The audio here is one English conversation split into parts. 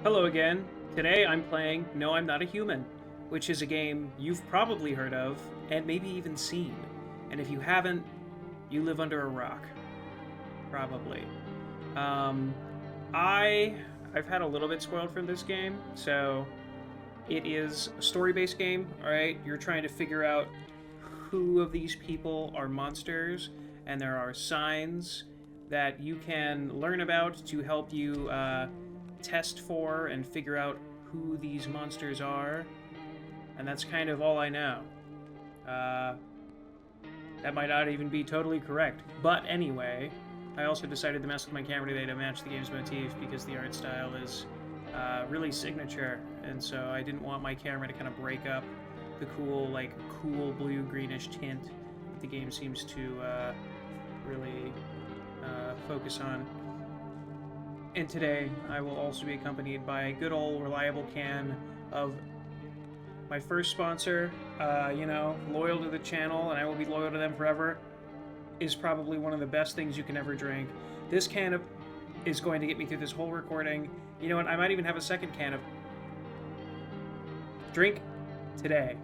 Hello again. Today I'm playing No, I'm Not a Human, which is a game you've probably heard of and maybe even seen. And if you haven't, you live under a rock. Probably. Um, I've had a little bit spoiled from this game, so it is a story-based game, alright? You're trying to figure out who of these people are monsters, and there are signs that you can learn about to help you test for and figure out who these monsters are. And that's kind of all I know. That might not even be totally correct. But anyway, I also decided to mess with my camera today to match the game's motif because the art style is really signature, and so I didn't want my camera to kind of break up the cool blue-greenish tint that the game seems to really focus on. And today, I will also be accompanied by a good old reliable can of my first sponsor, loyal to the channel, and I will be loyal to them forever, is probably one of the best things you can ever drink. This can is going to get me through this whole recording. You know what? I might even have a second can of drink today.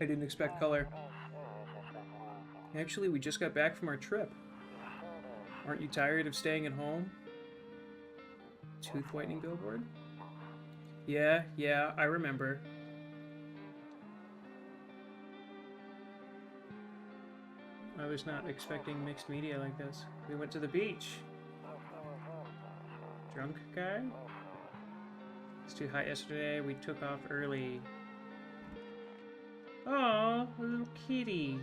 I didn't expect color. Actually, we just got back from our trip. Aren't you tired of staying at home? Tooth whitening billboard? Yeah, I remember. I was not expecting mixed media like this. We went to the beach. Drunk guy? It's too hot yesterday. We took off early. Oh, a little kitty.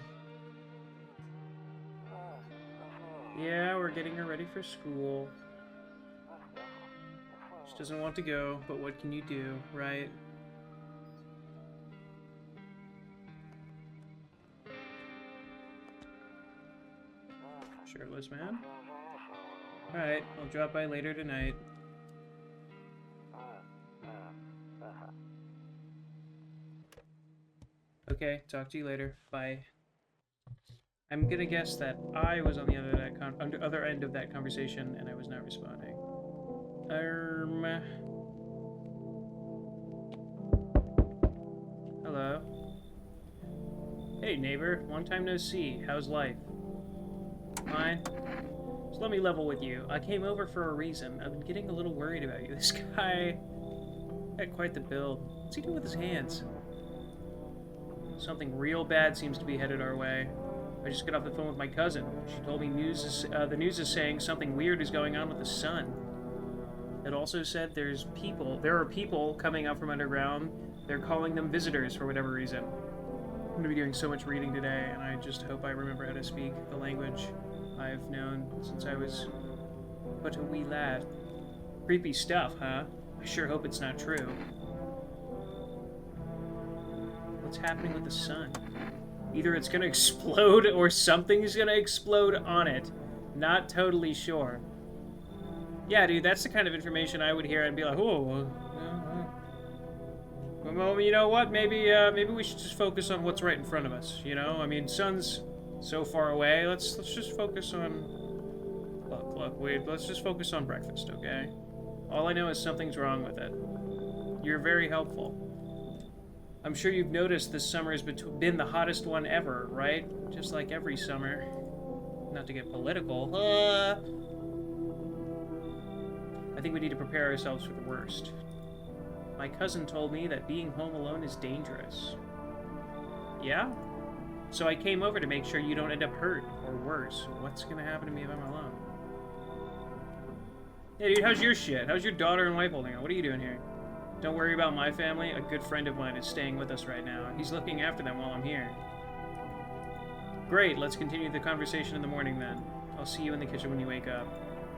Yeah, we're getting her ready for school. She doesn't want to go, but what can you do, right? Shirtless man? Alright, I'll drop by later tonight. Okay, talk to you later. Bye. I'm gonna guess that I was on the other end of that conversation and I was not responding. Hello. Hey neighbor, long time no see. How's life? Fine. So let me level with you. I came over for a reason. I've been getting a little worried about you. This guy had quite the build. What's he doing with his hands? Something real bad seems to be headed our way. I just got off the phone with my cousin. She told me the news is saying something weird is going on with the sun. It also said there are people coming out from underground. They're calling them visitors for whatever reason. I'm going to be doing so much reading today, and I just hope I remember how to speak the language I've known since I was but a wee lad. Creepy stuff, huh? I sure hope it's not true. What's happening with the sun? Either it's gonna explode or something's gonna explode on it. Not totally sure. Yeah, dude, that's the kind of information I would hear and be like, oh, well, you know what? Maybe we should just focus on what's right in front of us. You know, I mean, sun's so far away. Let's just focus on. Wait. Let's just focus on breakfast, okay? All I know is something's wrong with it. You're very helpful. I'm sure you've noticed this summer has been the hottest one ever, right? Just like every summer. Not to get political. I think we need to prepare ourselves for the worst. My cousin told me that being home alone is dangerous. Yeah? So I came over to make sure you don't end up hurt, or worse. What's gonna happen to me if I'm alone? Hey dude, how's your shit? How's your daughter and wife holding on? What are you doing here? Don't worry about my family. A good friend of mine is staying with us right now. He's looking after them while I'm here. Great, let's continue the conversation in the morning then. I'll see you in the kitchen when you wake up.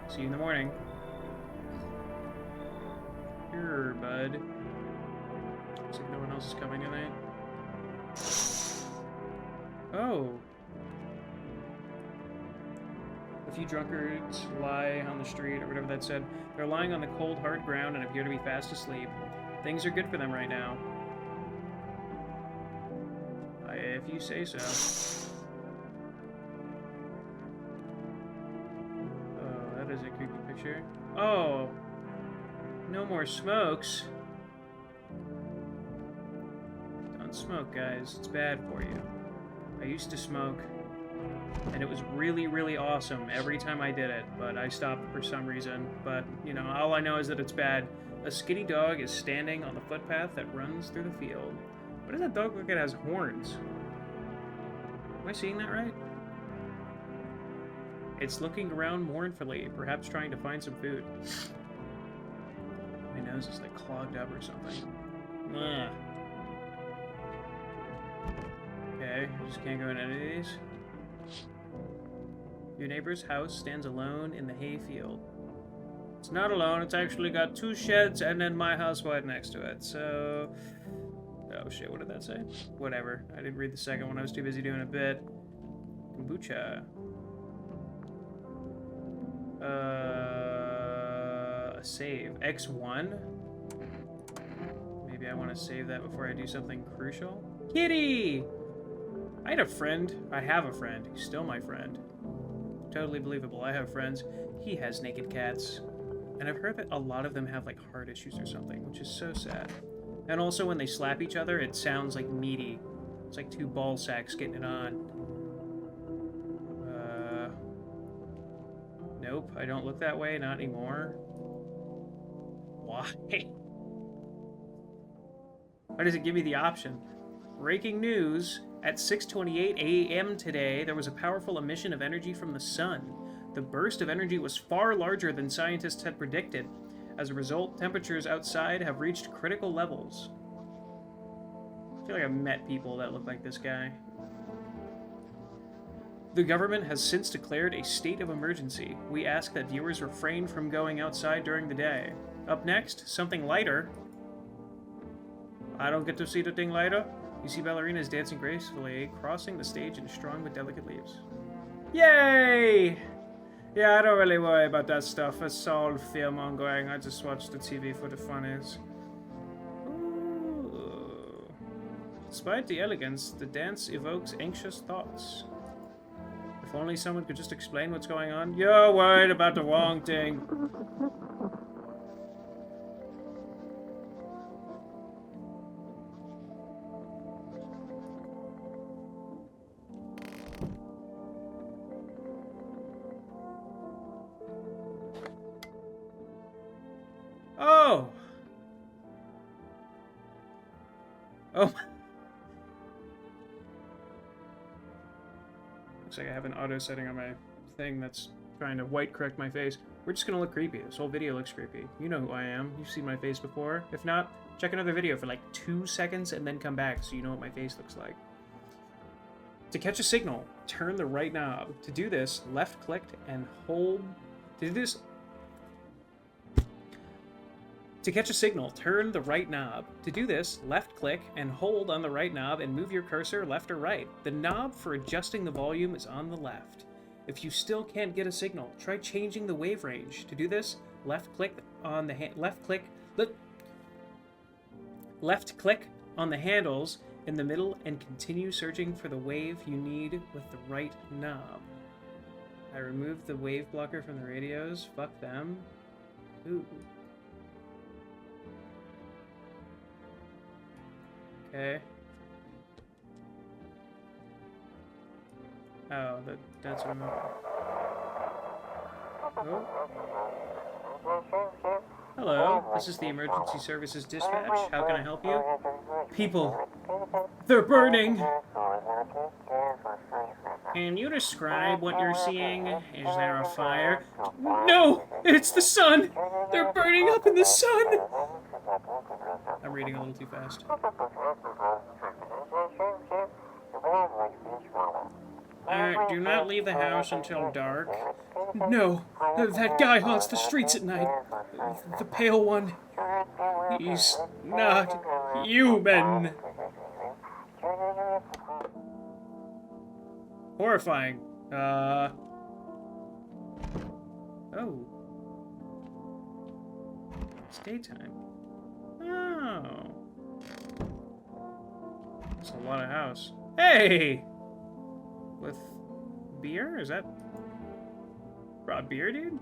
See you in the morning. Sure, bud. Looks like no one else is coming tonight. Oh. A few drunkards lie on the street, or whatever that said. They're lying on the cold, hard ground and appear to be fast asleep. Things are good for them right now. if you say so. Oh, that is a creepy picture. Oh! No more smokes. Don't smoke, guys. It's bad for you. I used to smoke, and it was really, really awesome every time I did it, but I stopped for some reason. But, you know, all I know is that it's bad. A skinny dog is standing on the footpath that runs through the field. What does that dog look like? It has horns. Am I seeing that right? It's looking around mournfully, perhaps trying to find some food. My nose is like clogged up or something. Ugh. Okay, I just can't go in any of these. Your neighbor's house stands alone in the hayfield. It's not alone, it's actually got 2 sheds and then my house right next to it, so... Oh shit, what did that say? Whatever, I didn't read the second one, I was too busy doing a bit. Kombucha. A save. X1? Maybe I want to save that before I do something crucial? Kitty! I had a friend. I have a friend. He's still my friend. Totally believable. I have friends. He has naked cats. And I've heard that a lot of them have, like, heart issues or something, which is so sad. And also, when they slap each other, it sounds, like, meaty. It's like 2 ball sacks getting it on. Nope, I don't look that way. Not anymore. Why? Why does it give me the option? Breaking news. At 6:28 a.m. today, there was a powerful emission of energy from the sun. The burst of energy was far larger than scientists had predicted. As a result, temperatures outside have reached critical levels. I feel like I've met people that look like this guy. The government has since declared a state of emergency. We ask that viewers refrain from going outside during the day. Up next, something lighter. I don't get to see the thing lighter. You see ballerinas dancing gracefully, crossing the stage in strong but delicate leaves. Yay! Yeah, I don't really worry about that stuff. It's all fear-mongering. I just watch the TV for the funnies. Ooh. Despite the elegance, the dance evokes anxious thoughts. If only someone could just explain what's going on. You're worried about the wrong thing. Oh! Oh. Looks like I have an auto setting on my thing that's trying to white correct my face. We're just gonna look creepy. This whole video looks creepy. You know who I am. You've seen my face before. If not, check another video for like 2 seconds and then come back so you know what my face looks like. To catch a signal, turn the right knob. To do this, left click and hold... To catch a signal, turn the right knob. To do this, left click and hold on the right knob and move your cursor left or right. The knob for adjusting the volume is on the left. If you still can't get a signal, try changing the wave range. To do this, left click on the handles in the middle and continue searching for the wave you need with the right knob. I removed the wave blocker from the radios. Fuck them. Ooh. Okay. Oh, that's what I'm... Oh. Hello, this is the Emergency Services Dispatch. How can I help you? People, they're burning! Can you describe what you're seeing? Is there a fire? No! It's the sun! They're burning up in the sun! I'm reading a little too fast. Do not leave the house until dark. No, that guy haunts the streets at night. The pale one. He's not human. Horrifying. Oh. It's daytime. Oh. It's a lot of house. Hey! With beer? Is that... brought beer, dude?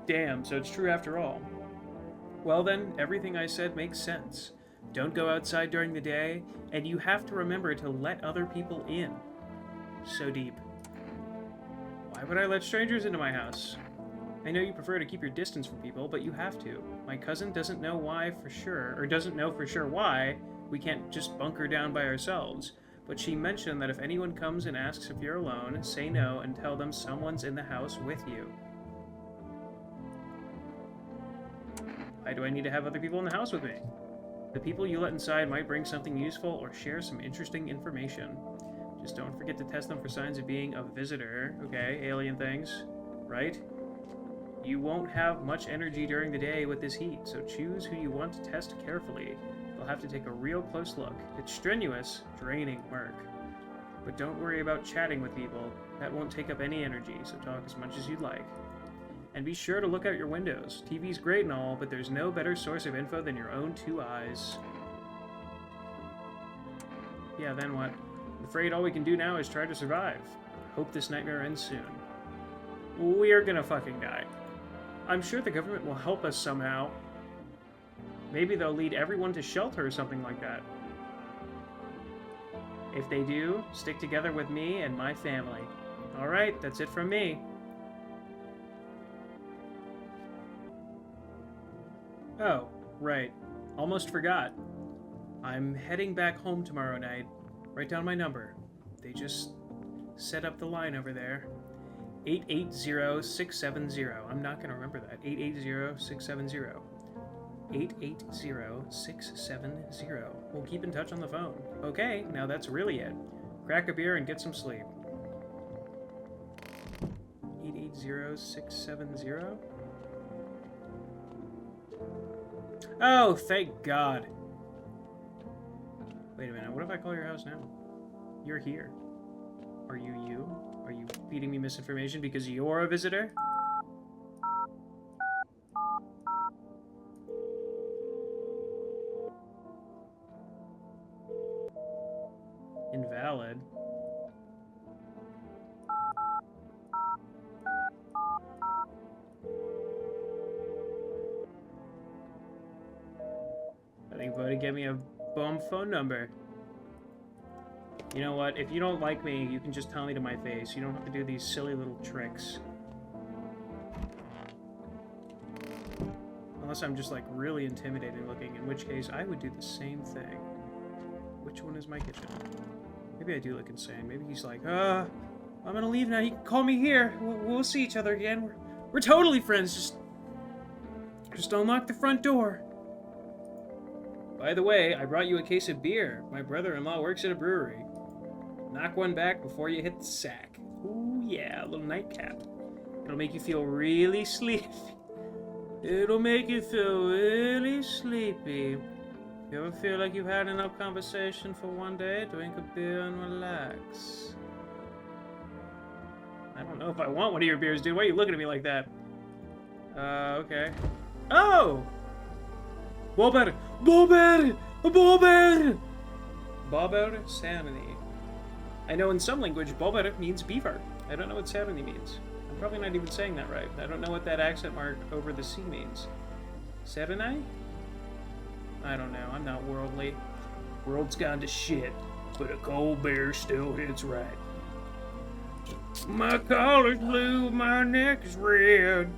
Damn, so it's true after all. Well then, everything I said makes sense. Don't go outside during the day, and you have to remember to let other people in. So deep. Why would I let strangers into my house? I know you prefer to keep your distance from people, but you have to. My cousin doesn't know why for sure, or doesn't know for sure why we can't just bunker down by ourselves. But she mentioned that if anyone comes and asks if you're alone, say no and tell them someone's in the house with you. Why do I need to have other people in the house with me? The people you let inside might bring something useful or share some interesting information. Just don't forget to test them for signs of being a visitor, okay? Alien things, right? You won't have much energy during the day with this heat, so choose who you want to test carefully. You'll have to take a real close look. It's strenuous, draining work. But don't worry about chatting with people. That won't take up any energy, so talk as much as you'd like. And be sure to look out your windows. TV's great and all, but there's no better source of info than your own two eyes. Yeah, then what? I'm afraid all we can do now is try to survive. Hope this nightmare ends soon. We're gonna fucking die. I'm sure the government will help us somehow. Maybe they'll lead everyone to shelter or something like that. If they do, stick together with me and my family. Alright, that's it from me. Oh, right. Almost forgot. I'm heading back home tomorrow night. Write down my number. They just set up the line over there. 880-670. I'm not going to remember that. 880-670. 880-670. We'll keep in touch on the phone. Okay, now that's really it. Crack a beer and get some sleep. 880-670? Oh, thank God. Wait a minute, what if I call your house now? You're here. Are you you? Are you feeding me misinformation because you're a visitor? Invalid. I think Bodhi gave me a bum phone number. You know what? If you don't like me, you can just tell me to my face. You don't have to do these silly little tricks. Unless I'm just like really intimidating looking, in which case I would do the same thing. Which one is my kitchen? Maybe I do look insane. Maybe he's like, I'm gonna leave now. You can call me here. We'll see each other again. We're totally friends. Just unlock the front door. By the way, I brought you a case of beer. My brother-in-law works at a brewery. Knock one back before you hit the sack. Ooh, yeah, a little nightcap. It'll make you feel really sleepy. It'll make you feel really sleepy. You ever feel like you've had enough conversation for one day? Drink a beer and relax. I don't know if I want one of your beers, dude. Why are you looking at me like that? Okay. Oh! Bobber! Bobber! Bobber! Bobber Samony. I know in some language, bobber means beaver. I don't know what Samony means. I'm probably not even saying that right. I don't know what that accent mark over the C means. Serenai? I don't know. I'm not worldly. World's gone to shit, but a cold beer still hits right. My collar's blue, my neck is red.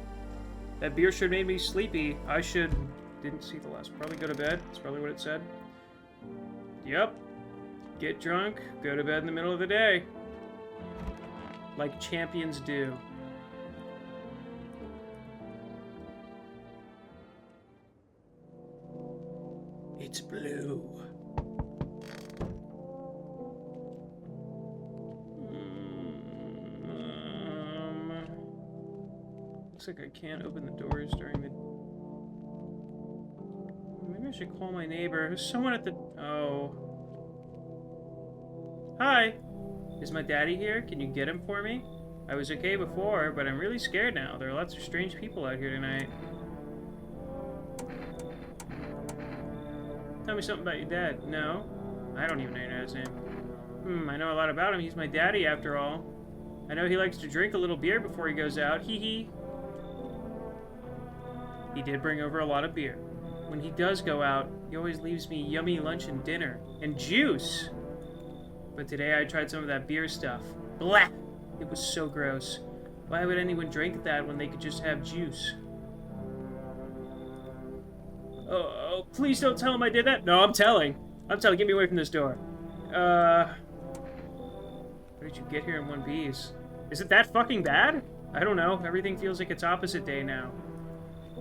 That beer should make me sleepy. I should... Didn't see the last. Probably go to bed. That's probably what it said. Yep. Get drunk, go to bed in the middle of the day. Like champions do. It's blue. Looks like I can't open the doors during the... Maybe I should call my neighbor. There's someone at the... Oh. Hi. Is my daddy here? Can you get him for me? I was okay before, but I'm really scared now. There are lots of strange people out here tonight. Tell me something about your dad. No? I don't even know your dad's name. I know a lot about him. He's my daddy, after all. I know he likes to drink a little beer before he goes out. Hee hee. He did bring over a lot of beer. When he does go out, he always leaves me yummy lunch and dinner. And juice! But today I tried some of that beer stuff. Blah! It was so gross. Why would anyone drink that when they could just have juice? Oh, please don't tell him I did that. No, I'm telling. Get me away from this door. How did you get here in one piece? Is it that fucking bad? I don't know. Everything feels like it's opposite day now.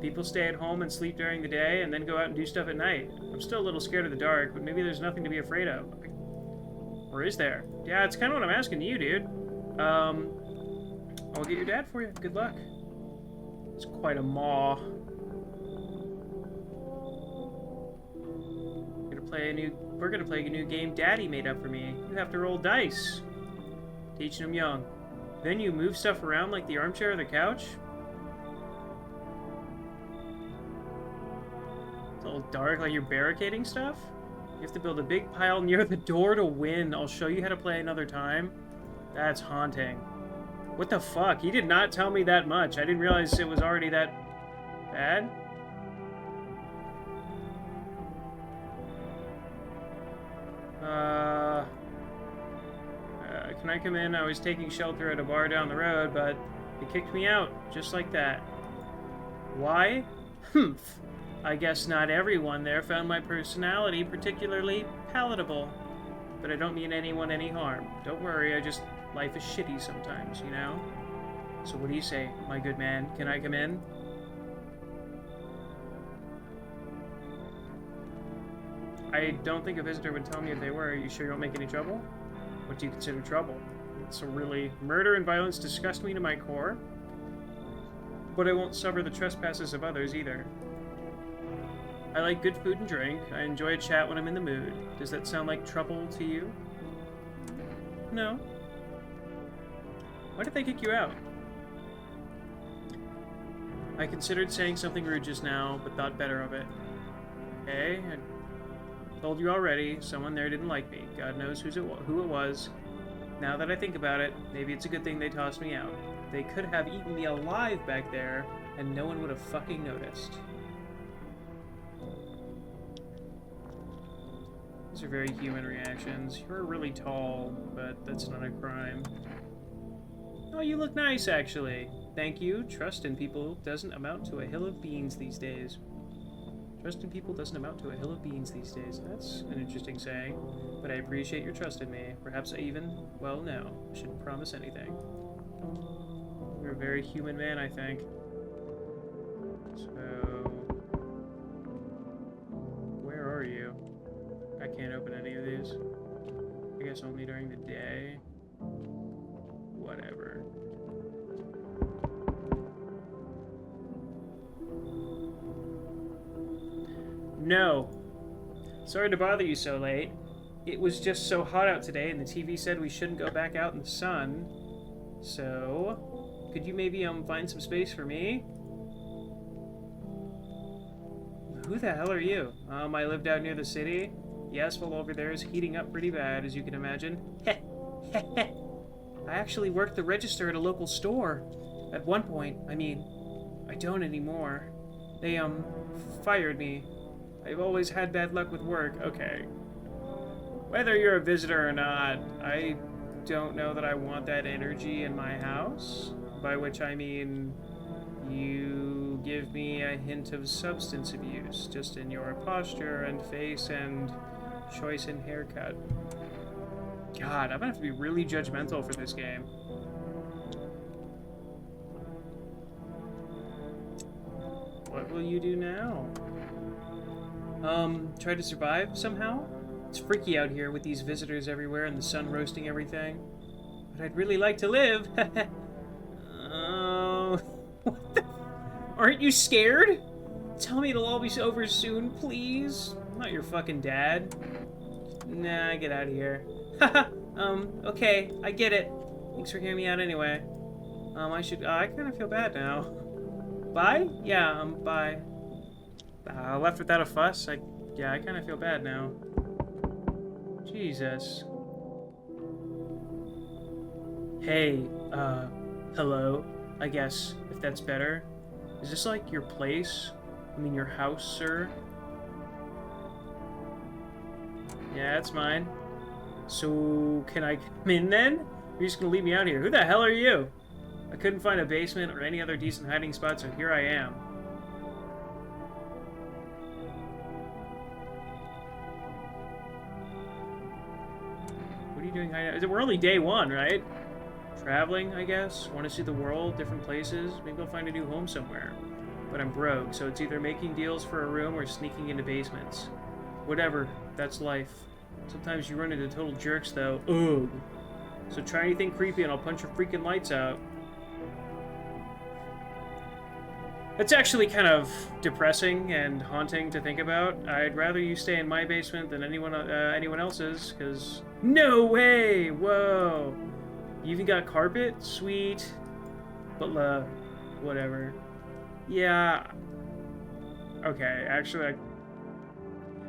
People stay at home and sleep during the day and then go out and do stuff at night. I'm still a little scared of the dark, but maybe there's nothing to be afraid of. Or is there? Yeah, it's kind of what I'm asking you, dude. I'll get your dad for you. Good luck. It's quite a maw. We're gonna play a new game Daddy made up for me. You have to roll dice. Teaching him young. Then you move stuff around like the armchair or the couch. It's a little dark, like you're barricading stuff. You have to build a big pile near the door to win. I'll show you how to play another time. That's haunting. What the fuck? He did not tell me that much. I didn't realize it was already that bad. Can I come in? I was taking shelter at a bar down the road, but they kicked me out, just like that. Why? Humph. I guess not everyone there found my personality particularly palatable. But I don't mean anyone any harm. Don't worry, life is shitty sometimes, you know? So what do you say, my good man? Can I come in? I don't think a visitor would tell me if they were. Are you sure you won't make any trouble? What do you consider trouble? So really, murder and violence disgust me to my core. But I won't suffer the trespasses of others either. I like good food and drink. I enjoy a chat when I'm in the mood. Does that sound like trouble to you? No. Why did they kick you out? I considered saying something rude just now, but thought better of it. Okay, I told you already, someone there didn't like me. God knows who it was. Now that I think about it, maybe it's a good thing they tossed me out. They could have eaten me alive back there, and no one would have fucking noticed. These are very human reactions. You're really tall, but that's not a crime. Oh, you look nice, actually. Thank you. Trust in people doesn't amount to a hill of beans these days. Trust in people doesn't amount to a hill of beans these days. That's an interesting saying, but I appreciate your trust in me. Perhaps I even, well, no, I shouldn't promise anything. You're a very human man, I think. So, where are you? I can't open any of these. I guess only during the day. Whatever. No. Sorry to bother you so late. It was just so hot out today, and the TV said we shouldn't go back out in the sun. So, could you maybe find some space for me? Who the hell are you? I lived out near the city. The asphalt over there is heating up pretty bad, as you can imagine. Heh, heh, heh. I actually worked the register at a local store. At one point, I mean, I don't anymore. They, fired me. I've always had bad luck with work. Okay. Whether you're a visitor or not, I don't know that I want that energy in my house. By which I mean, you give me a hint of substance abuse, just in your posture and face and choice in haircut. God, I'm gonna have to be really judgmental for this game. What will you do now? Try to survive somehow? It's freaky out here with these visitors everywhere and the sun roasting everything. But I'd really like to live. Oh, what the? Aren't you scared? Tell me it'll all be over soon, please. I'm not your fucking dad. Nah, get out of here. Okay, I get it. Thanks for hearing me out anyway. I kind of feel bad now. Bye? Yeah, bye. Left without a fuss? I kind of feel bad now. Jesus. Hey, hello, I guess, if that's better. Is this like your place? I mean, your house, sir? Yeah, it's mine. So, can I come in then? You're just gonna leave me out here. Who the hell are you? I couldn't find a basement or any other decent hiding spot, so here I am. What are you doing hiding out? We're only day one, right? Traveling, I guess. Want to see the world, different places. Maybe I'll find a new home somewhere. But I'm broke, so it's either making deals for a room or sneaking into basements. Whatever, that's life. Sometimes you run into total jerks, though. Ugh. So try anything creepy and I'll punch your freaking lights out. It's actually kind of depressing and haunting to think about. I'd rather you stay in my basement than anyone else's, because... No way! Whoa! You even got carpet? Sweet. But, whatever. Yeah. Okay, actually, I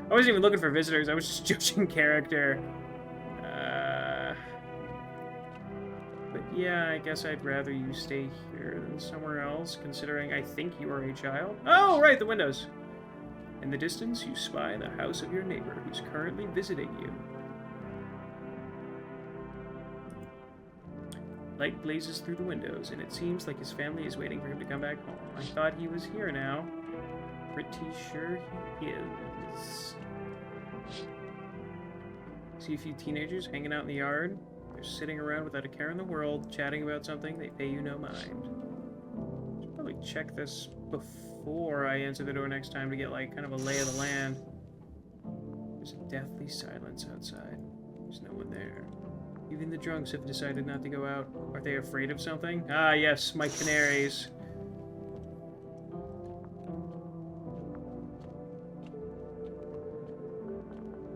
wasn't even looking for visitors. I was just judging character. But yeah, I guess I'd rather you stay here than somewhere else, considering I think you are a child. Oh, right, the windows. In the distance, you spy the house of your neighbor, who's currently visiting you. Light blazes through the windows, and it seems like his family is waiting for him to come back home. I thought he was here now. Pretty sure he is. See a few teenagers hanging out in the yard. They're sitting around without a care in the world, chatting about something they pay you no mind. Should probably check this before I answer the door next time to get, like, kind of a lay of the land. There's a deathly silence outside. There's no one there. Even the drunks have decided not to go out. Are they afraid of something? Ah, yes, my canaries.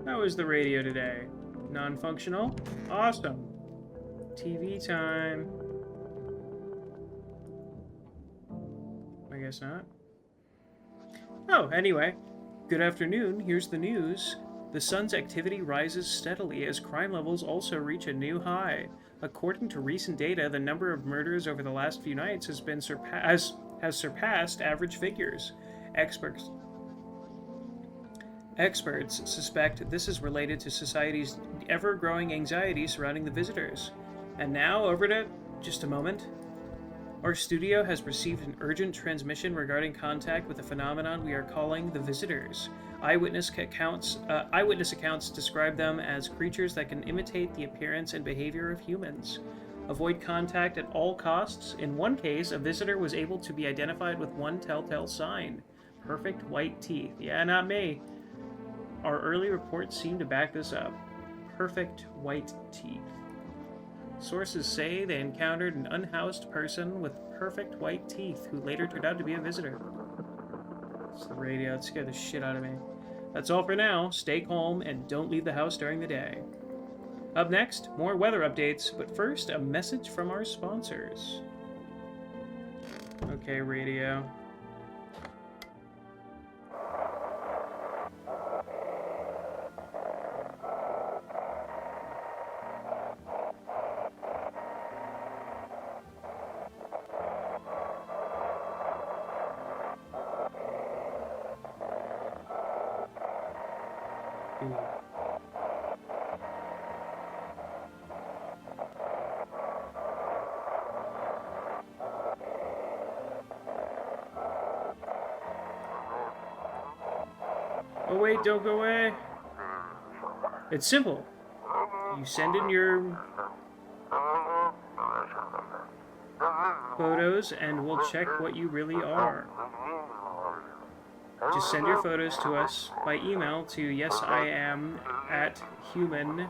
How is the radio today? Non-functional? Awesome. TV time. I guess not. Oh, anyway. Good afternoon. Here's the news. The sun's activity rises steadily as crime levels also reach a new high. According to recent data, the number of murders over the last few nights has surpassed average figures. Experts suspect this is related to society's ever-growing anxiety surrounding the visitors. And now, over to... just a moment. Our studio has received an urgent transmission regarding contact with a phenomenon we are calling the visitors. Eyewitness accounts describe them as creatures that can imitate the appearance and behavior of humans. Avoid contact at all costs. In one case, a visitor was able to be identified with one telltale sign. Perfect white teeth. Yeah, not me. Our early reports seem to back this up. Perfect white teeth. Sources say they encountered an unhoused person with perfect white teeth who later turned out to be a visitor. It's the radio. It scared the shit out of me. That's all for now. Stay calm and don't leave the house during the day. Up next, more weather updates, but first, a message from our sponsors. Okay, radio. Oh wait, don't go away. It's simple. You send in your photos and we'll check what you really are. Just send your photos to us by email to yesiam@human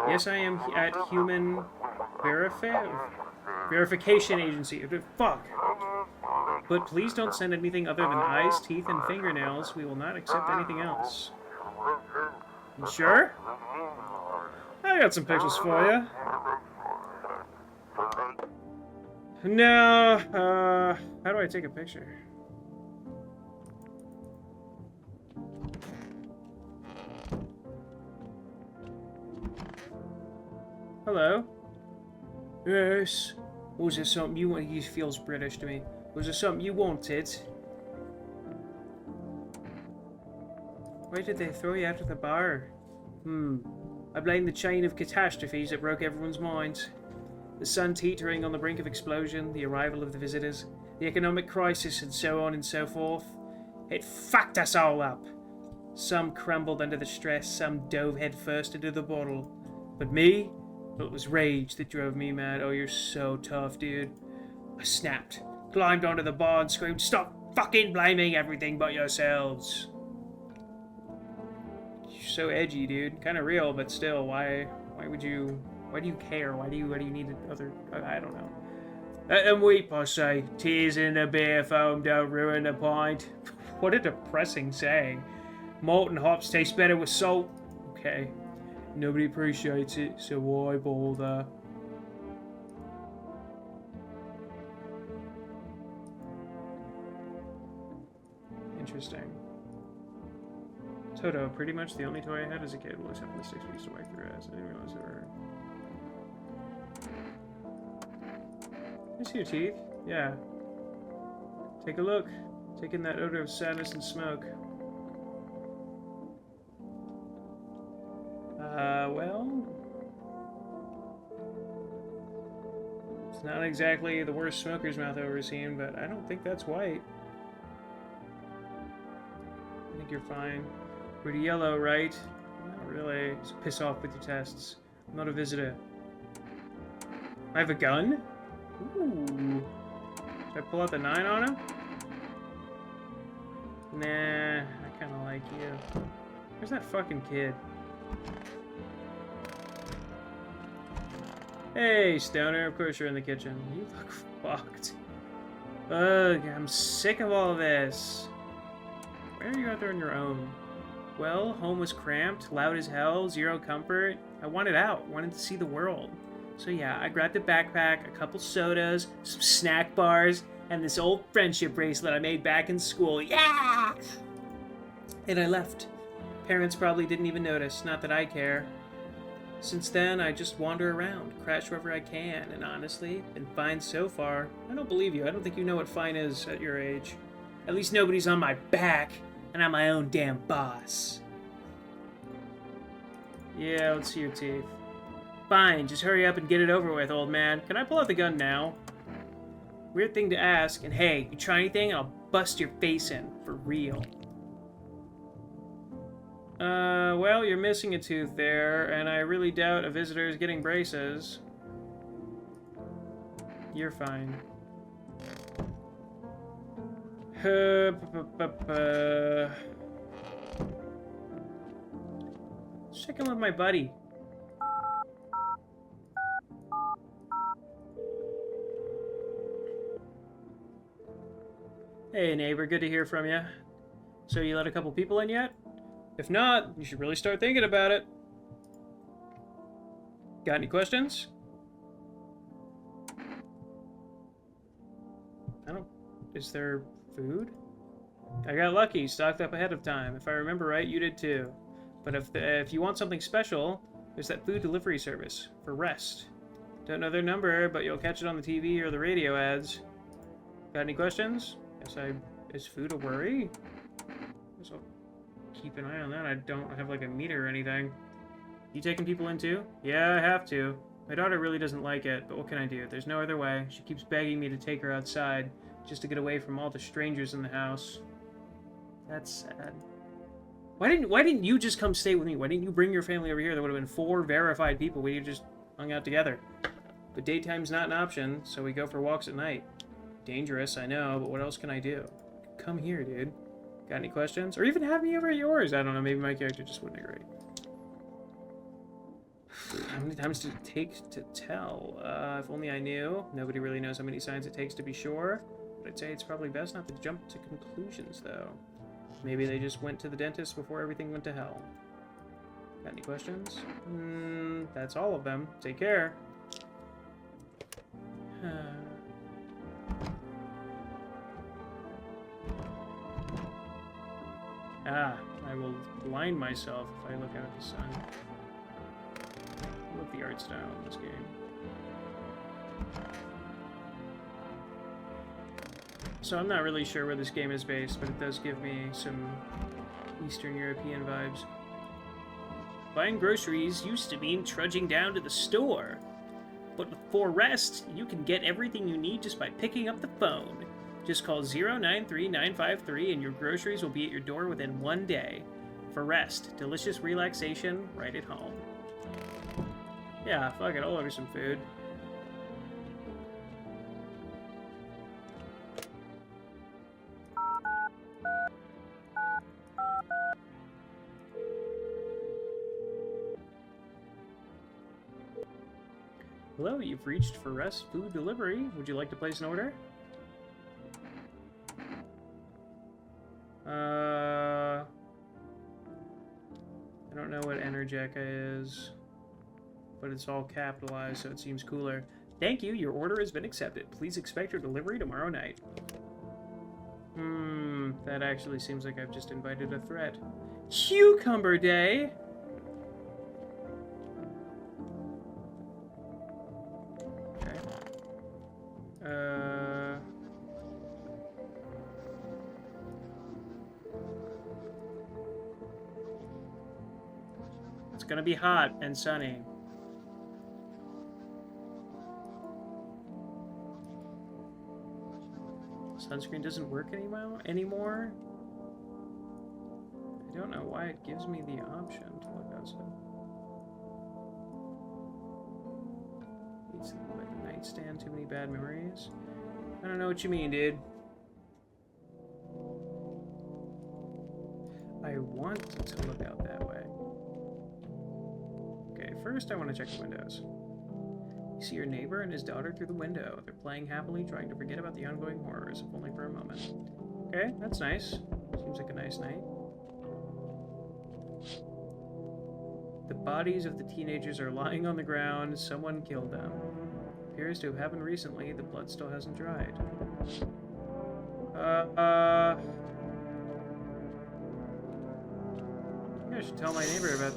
yesiam@human verification agency. Fuck. But please don't send anything other than eyes, teeth, and fingernails. We will not accept anything else. You sure? I got some pictures for you. No, how do I take a picture? Hello? Yes. Was there something you wanted? He feels British to me. Was there something you wanted? Why did they throw you out of the bar? I blame the chain of catastrophes that broke everyone's minds. The sun teetering on the brink of explosion, the arrival of the visitors, the economic crisis, and so on and so forth. It fucked us all up. Some crumbled under the stress, some dove headfirst into the bottle. But me? Well, it was rage that drove me mad. Oh, you're so tough, dude. I snapped, climbed onto the bar and screamed, "Stop fucking blaming everything but yourselves!" You're so edgy, dude. Kind of real, but still, why do you care? Why do you need other... I don't know. And weep, I say. Tears in the beer foam don't ruin the pint. What a depressing saying. Malt and hops taste better with salt. Okay. Nobody appreciates it, so why bother? Interesting. Toto, pretty much the only toy I had as a kid, well, except for the sticks we used to whack through ass. I didn't realize they were... I see your teeth. Yeah. Take a look. Take in that odor of sadness and smoke. Well... It's not exactly the worst smoker's mouth I've ever seen, but I don't think that's white. I think you're fine. Pretty yellow, right? Not really. Just piss off with your tests. I'm not a visitor. I have a gun? Ooh. Should I pull out the 9 on him? Nah, I kinda like you. Where's that fucking kid? Hey, Stoner, of course you're in the kitchen. You look fucked. Ugh, I'm sick of all of this. Why are you out there on your own? Well, home was cramped, loud as hell, zero comfort. I wanted out, wanted to see the world. So yeah, I grabbed a backpack, a couple sodas, some snack bars, and this old friendship bracelet I made back in school. Yeah! And I left. Parents probably didn't even notice, not that I care. Since then, I just wander around, crash wherever I can, and honestly, been fine so far. I don't believe you. I don't think you know what fine is at your age. At least nobody's on my back, and I'm my own damn boss. Yeah, let's see your teeth. Fine, just hurry up and get it over with, old man. Can I pull out the gun now? Weird thing to ask, and hey, you try anything and I'll bust your face in, for real. Well, you're missing a tooth there, and I really doubt a visitor is getting braces. You're fine. Check in with my buddy. Hey neighbor, good to hear from you. So you let a couple people in yet? If not, you should really start thinking about it. Got any questions? Is there food? I got lucky, stocked up ahead of time. If I remember right, you did too. But if you want something special, there's that food delivery service for Rest. Don't know their number, but you'll catch it on the TV or the radio ads. Got any questions? Is food a worry? Guess I'll keep an eye on that. I don't have like a meter or anything. You taking people in too? Yeah, I have to. My daughter really doesn't like it, but what can I do? There's no other way. She keeps begging me to take her outside, just to get away from all the strangers in the house. That's sad. Why didn't you just come stay with me? Why didn't you bring your family over here? There would have been 4 verified people. We just hung out together. But daytime's not an option, so we go for walks at night. Dangerous, I know, but what else can I do? Come here, dude. Got any questions? Or even have me over at yours. I don't know, maybe my character just wouldn't agree. How many times does it take to tell? If only I knew. Nobody really knows how many signs it takes to be sure. But I'd say it's probably best not to jump to conclusions, though. Maybe they just went to the dentist before everything went to hell. Got any questions? That's all of them. Take care. I will blind myself if I look out at the sun. I love the art style in this game. So I'm not really sure where this game is based, but it does give me some Eastern European vibes. Buying groceries used to mean trudging down to the store. But for Rest, you can get everything you need just by picking up the phone. Just call 093953 and your groceries will be at your door within 1 day. For Rest, delicious relaxation right at home. Yeah, fuck it, I'll order some food. Hello, you've reached For Rest Food Delivery. Would you like to place an order? I don't know what Energeca is, but it's all capitalized, so it seems cooler. Thank you, your order has been accepted. Please expect your delivery tomorrow night. That actually seems like I've just invited a threat. Cucumber Day! It's gonna be hot and sunny. Sunscreen doesn't work anymore? I don't know why it gives me the option to look outside. Needs to look like a nightstand, too many bad memories. I don't know what you mean, dude. I want to look out that way. Okay, first I want to check the windows. You see your neighbor and his daughter through the window. They're playing happily, trying to forget about the ongoing horrors, if only for a moment. Okay, that's nice. Seems like a nice night. The bodies of the teenagers are lying on the ground. Someone killed them. Appears to have happened recently. The blood still hasn't dried. I think I should tell my neighbor about...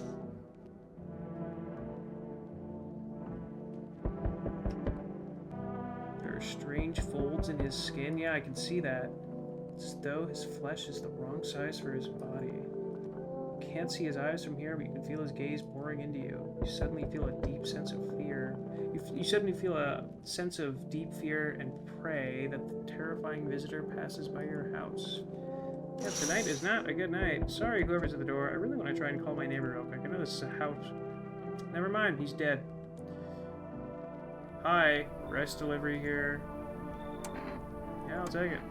There are strange folds in his skin. Yeah, I can see that. It's as though his flesh is the wrong size for his body. You can't see his eyes from here, but you can feel his gaze boring into you. You suddenly feel a deep sense of fear. You suddenly feel a sense of deep fear and pray that the terrifying visitor passes by your house. Yeah, tonight is not a good night. Sorry, whoever's at the door. I really want to try and call my neighbor real quick. I know this is a house. Never mind, he's dead. Hi, Rest Delivery here. Yeah, I'll take it.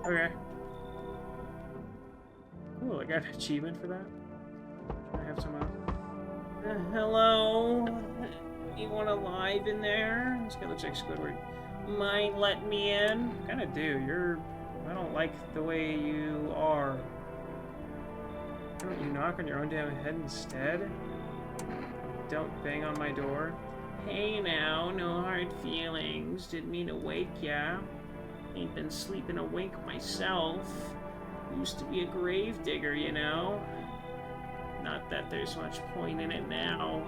Okay. Cool, I got an achievement for that. I have some hello? You want a live in there? This guy looks like Squidward. Mind letting me in? Kinda do. I don't like the way you are. Why don't you knock on your own damn head instead? Don't bang on my door. Hey now, no hard feelings. Didn't mean to wake ya. Ain't been sleeping a wink myself. Used to be a grave digger, you know. Not that there's much point in it now.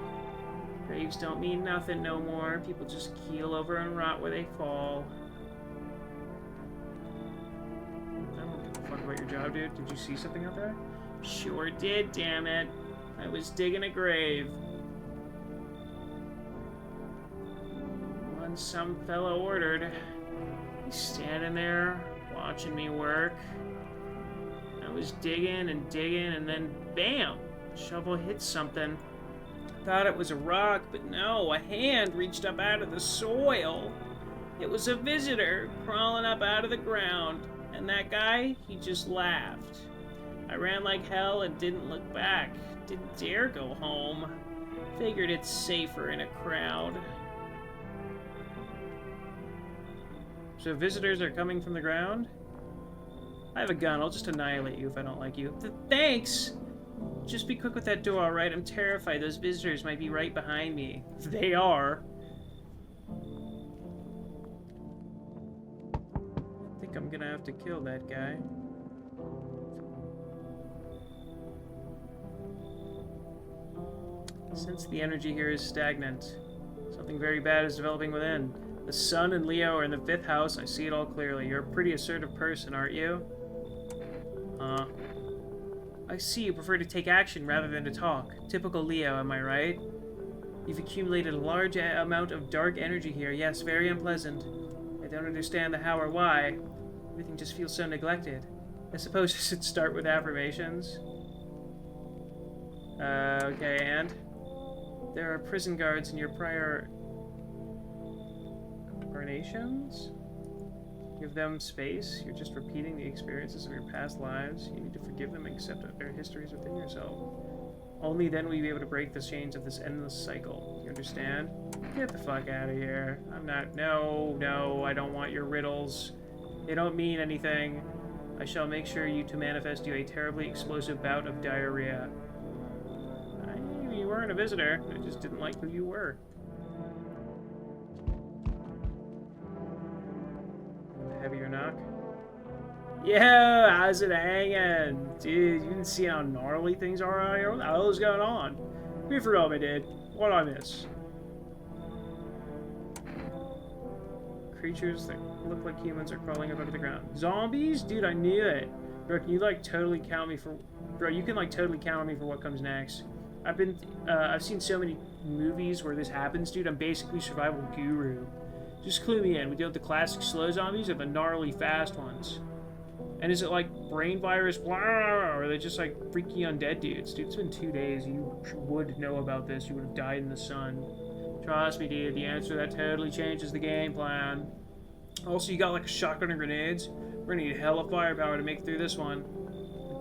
Graves don't mean nothing no more. People just keel over and rot where they fall. I don't give a fuck about your job, dude. Did you see something out there? Sure did, damn it. I was digging a grave. One some fellow ordered. He's standing there, watching me work. I was digging and digging, and then bam! Shovel hit something. Thought it was a rock, but no, a hand reached up out of the soil. It was a visitor crawling up out of the ground, and that guy, he just laughed. I ran like hell and didn't look back. Didn't dare go home. Figured it's safer in a crowd. So visitors are coming from the ground? I have a gun. I'll just annihilate you if I don't like you. Thanks! Just be quick with that door, alright? I'm terrified. Those visitors might be right behind me. They are. I think I'm gonna have to kill that guy. Since the energy here is stagnant, something very bad is developing within. The sun and Leo are in the 5th house. I see it all clearly. You're a pretty assertive person, aren't you? I see you prefer to take action rather than to talk. Typical Leo, am I right? You've accumulated a large amount of dark energy here. Yes, very unpleasant. I don't understand the how or why. Everything just feels so neglected. I suppose I should start with affirmations. Okay, and? There are prison guards in your prior incarnations? Give them space. You're just repeating the experiences of your past lives. You need to forgive them and accept their histories within yourself. Only then will you be able to break the chains of this endless cycle. You understand? Get the fuck out of here. I'm not... No, I don't want your riddles. They don't mean anything. I shall make sure to manifest you a terribly explosive bout of diarrhea. I knew you weren't a visitor. I just didn't like who you were. Heavier knock. Yeah, how's it hanging? Dude, you can see how gnarly things are out here. What the hell is going on? Be for real, my dude. What I miss? Creatures that look like humans are crawling up under the ground. Zombies? Dude, I knew it. Bro, can you like totally count me for... Bro, you can like totally count on me for what comes next. I've seen so many movies where this happens, dude. I'm basically survival guru. Just clue me in. We deal with the classic slow zombies or the gnarly fast ones? And is it like brain virus, blah, or are they just like freaky undead dudes? Dude, it's been 2 days. You would know about this. You would have died in the sun. Trust me, dude. The answer to that totally changes the game plan. Also, you got like a shotgun and grenades. We're gonna need hella firepower to make it through this one.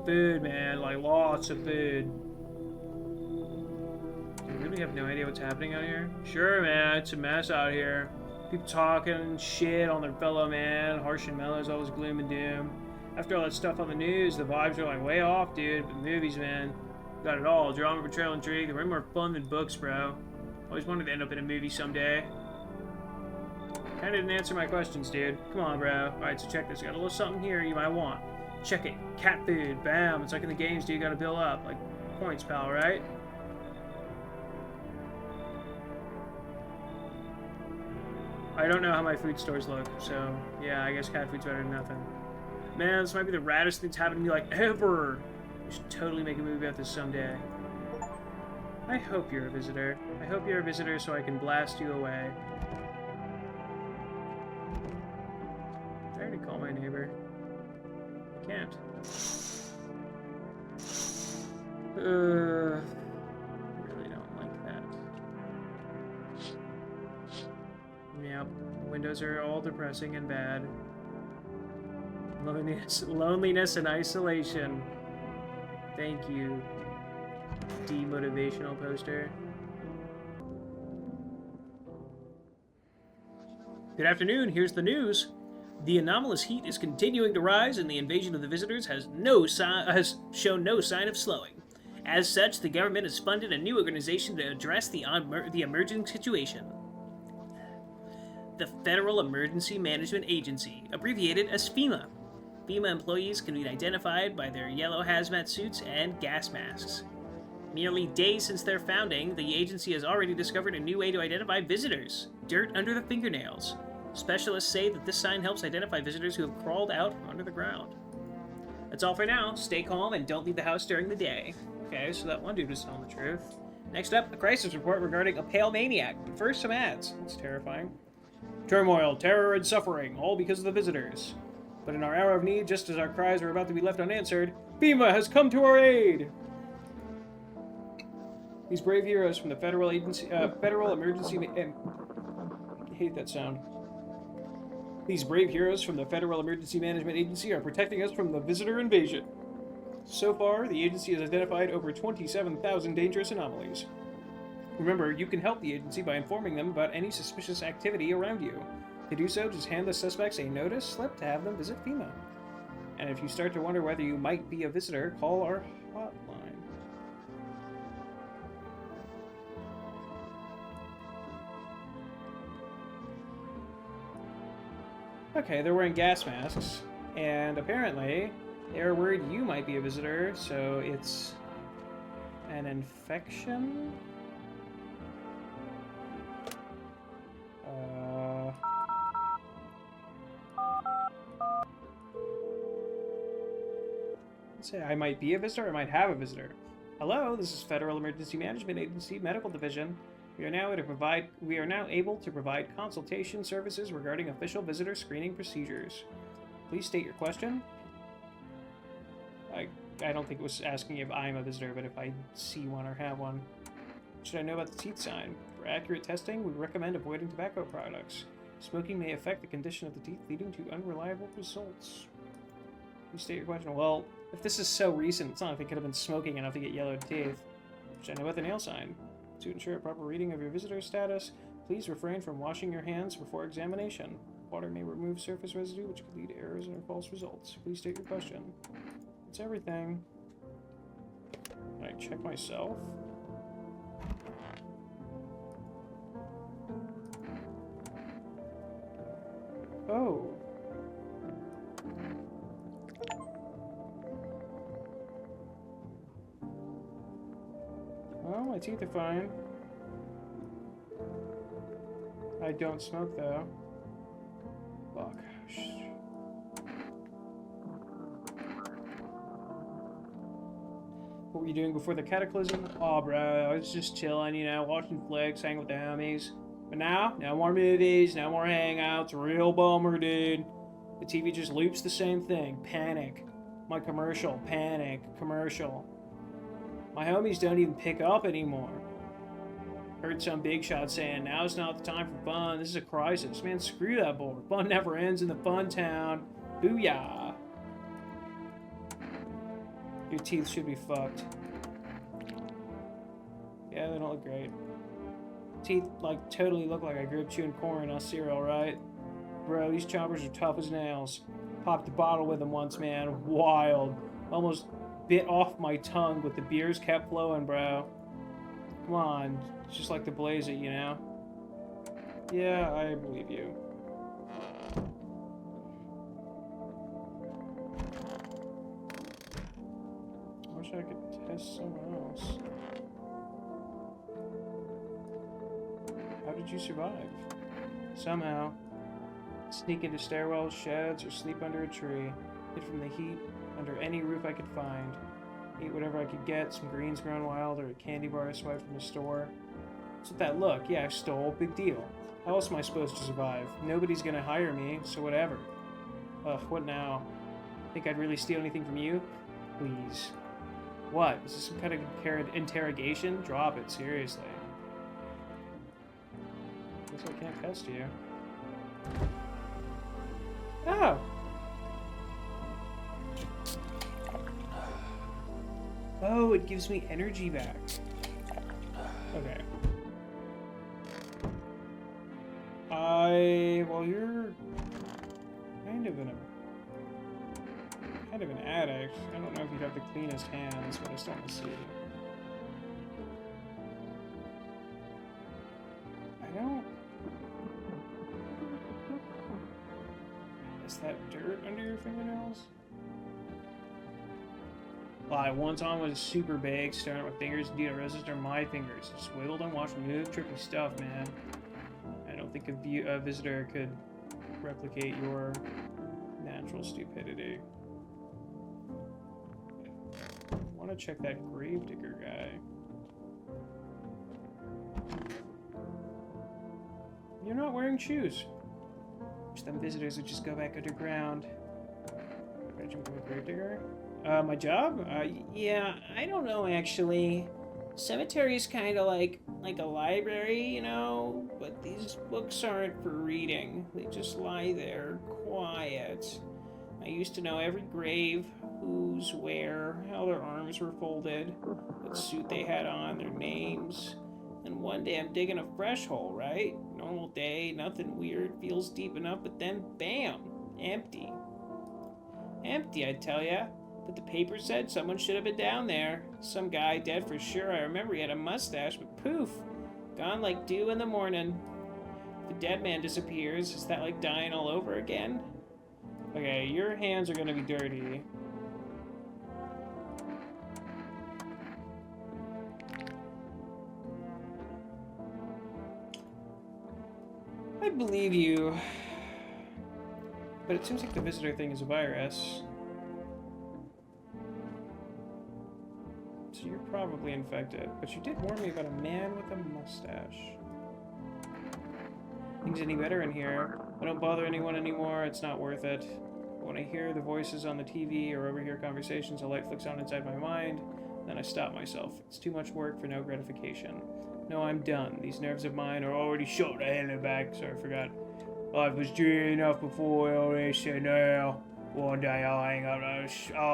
Food, man. Like, lots of food. Do you really have no idea what's happening out here? Sure, man. It's a mess out here. People talking shit on their fellow man. Harsh and mellow is always gloom and doom. After all that stuff on the news, the vibes are like way off, dude. But movies, man, got it all. Drama, betrayal, intrigue. They're way more fun than books, bro. Always wanted to end up in a movie someday. Kinda didn't answer my questions, dude. Come on, bro. Alright, so check this. Got a little something here you might want. Check it. Cat food. Bam. It's like in the games, dude. You gotta build up. Like points, pal, right? I don't know how my food stores look, so yeah, I guess cat food's better than nothing. Man, this might be the raddest thing that's happened to me like ever. We should totally make a movie about this someday. I hope you're a visitor. I hope you're a visitor so I can blast you away. I already call my neighbor. I can't. I really don't like that. Yep, windows are all depressing and bad. Loneliness and isolation. Thank you, demotivational poster. Good afternoon, here's the news. The anomalous heat is continuing to rise and the invasion of the visitors has shown no sign of slowing. As such, the government has funded a new organization to address the emerging situation. The Federal Emergency Management Agency, abbreviated as FEMA. FEMA employees can be identified by their yellow hazmat suits and gas masks. Merely days since their founding, the agency has already discovered a new way to identify visitors: dirt under the fingernails. Specialists say that this sign helps identify visitors who have crawled out from under the ground. That's all for now. Stay calm and don't leave the house during the day. Okay, so that one dude was telling the truth. Next up, a crisis report regarding a pale maniac. But first, some ads. That's terrifying. Turmoil, terror, and suffering, all because of the visitors. But in our hour of need, just as our cries were about to be left unanswered, FEMA has come to our aid! These brave heroes from the Federal Emergency... I hate that sound. These brave heroes from the Federal Emergency Management Agency are protecting us from the visitor invasion. So far, the agency has identified over 27,000 dangerous anomalies. Remember, you can help the agency by informing them about any suspicious activity around you. To do so, just hand the suspects a notice slip to have them visit FEMA. And if you start to wonder whether you might be a visitor, call our hotline. Okay, they're wearing gas masks, and apparently they're worried you might be a visitor, so it's an infection? Say I might be a visitor, I might have a visitor. Hello, this is Federal Emergency Management Agency Medical Division. We are now able to provide consultation services regarding official visitor screening procedures. Please state your question. I don't think it was asking if I'm a visitor, but if I see one or have one. Should I know about the teeth sign? For accurate testing, we recommend avoiding tobacco products. Smoking may affect the condition of the teeth, leading to unreliable results. Please state your question. Well, if this is so recent, it's not like they could have been smoking enough to get yellowed teeth. Should I know about the nail sign? To ensure a proper reading of your visitor status, please refrain from washing your hands before examination. Water may remove surface residue, which could lead to errors or false results. Please state your question. It's everything. Can I check myself? Oh. Well, my teeth are fine. I don't smoke, though. Fuck. What were you doing before the cataclysm? Oh, bro, I was just chilling, you know, watching flicks, hanging with the homies. But now, no more movies, no more hangouts. Real bummer, dude. The TV just loops the same thing. Panic. My commercial. Panic. Commercial. My homies don't even pick up anymore. Heard some big shot saying, now's not the time for fun. This is a crisis. Man, screw that board. Fun never ends in the fun town. Booyah. Your teeth should be fucked. Yeah, they don't look great. Teeth, like, totally look like I grew up chewing corn on cereal, right? Bro, these choppers are tough as nails. Popped a bottle with them once, man. Wild. Almost bit off my tongue, but the beers kept flowing, bro. Come on. It's just like the Blaze It, you know? Yeah, I believe you. I wish I could test someone else. How did you survive? Somehow. Sneak into stairwells, sheds, or sleep under a tree. Hid from the heat, under any roof I could find. Eat whatever I could get, some greens grown wild, or a candy bar I swiped from the store. What's with that look? Yeah, I stole. Big deal. How else am I supposed to survive? Nobody's gonna hire me, so whatever. Ugh, what now? Think I'd really steal anything from you? Please. What? Is this some kind of interrogation? Drop it, seriously. Guess I can't test you. Oh! Oh, it gives me energy back. Okay. Well, you're kind of an addict. I don't know if you'd have the cleanest hands, but I still want to see. I don't... Is that dirt under your fingernails? One time was super big, staring at my fingers. Dude, I registered my fingers. Just wiggled and watched move, trippy stuff, man. I don't think a visitor could replicate your natural stupidity. I want to check that Gravedigger guy. You're not wearing shoes. Wish them visitors would just go back underground. Ready to become a Gravedigger? My job? Yeah, I don't know, actually. Cemetery's kind of like a library, you know? But these books aren't for reading. They just lie there, quiet. I used to know every grave, who's where, how their arms were folded, what suit they had on, their names. And one day I'm digging a fresh hole, right? Normal day, nothing weird, feels deep enough, but then bam! Empty. Empty, I tell ya. But the paper said someone should have been down there. Some guy, dead for sure. I remember he had a mustache, but poof! Gone like dew in the morning. If a dead man disappears, is that like dying all over again? Okay, your hands are gonna be dirty. I believe you. But it seems like the visitor thing is a virus. So you're probably infected. But you did warn me about a man with a mustache. Things any better in here? I don't bother anyone anymore. It's not worth it. But when I hear the voices on the TV or overhear conversations, a light flicks on inside my mind. Then I stop myself. It's too much work for no gratification. No, I'm done. These nerves of mine are already shot the hell in the back. Sorry, I forgot. Life was dreary enough before all this, and now one day I'll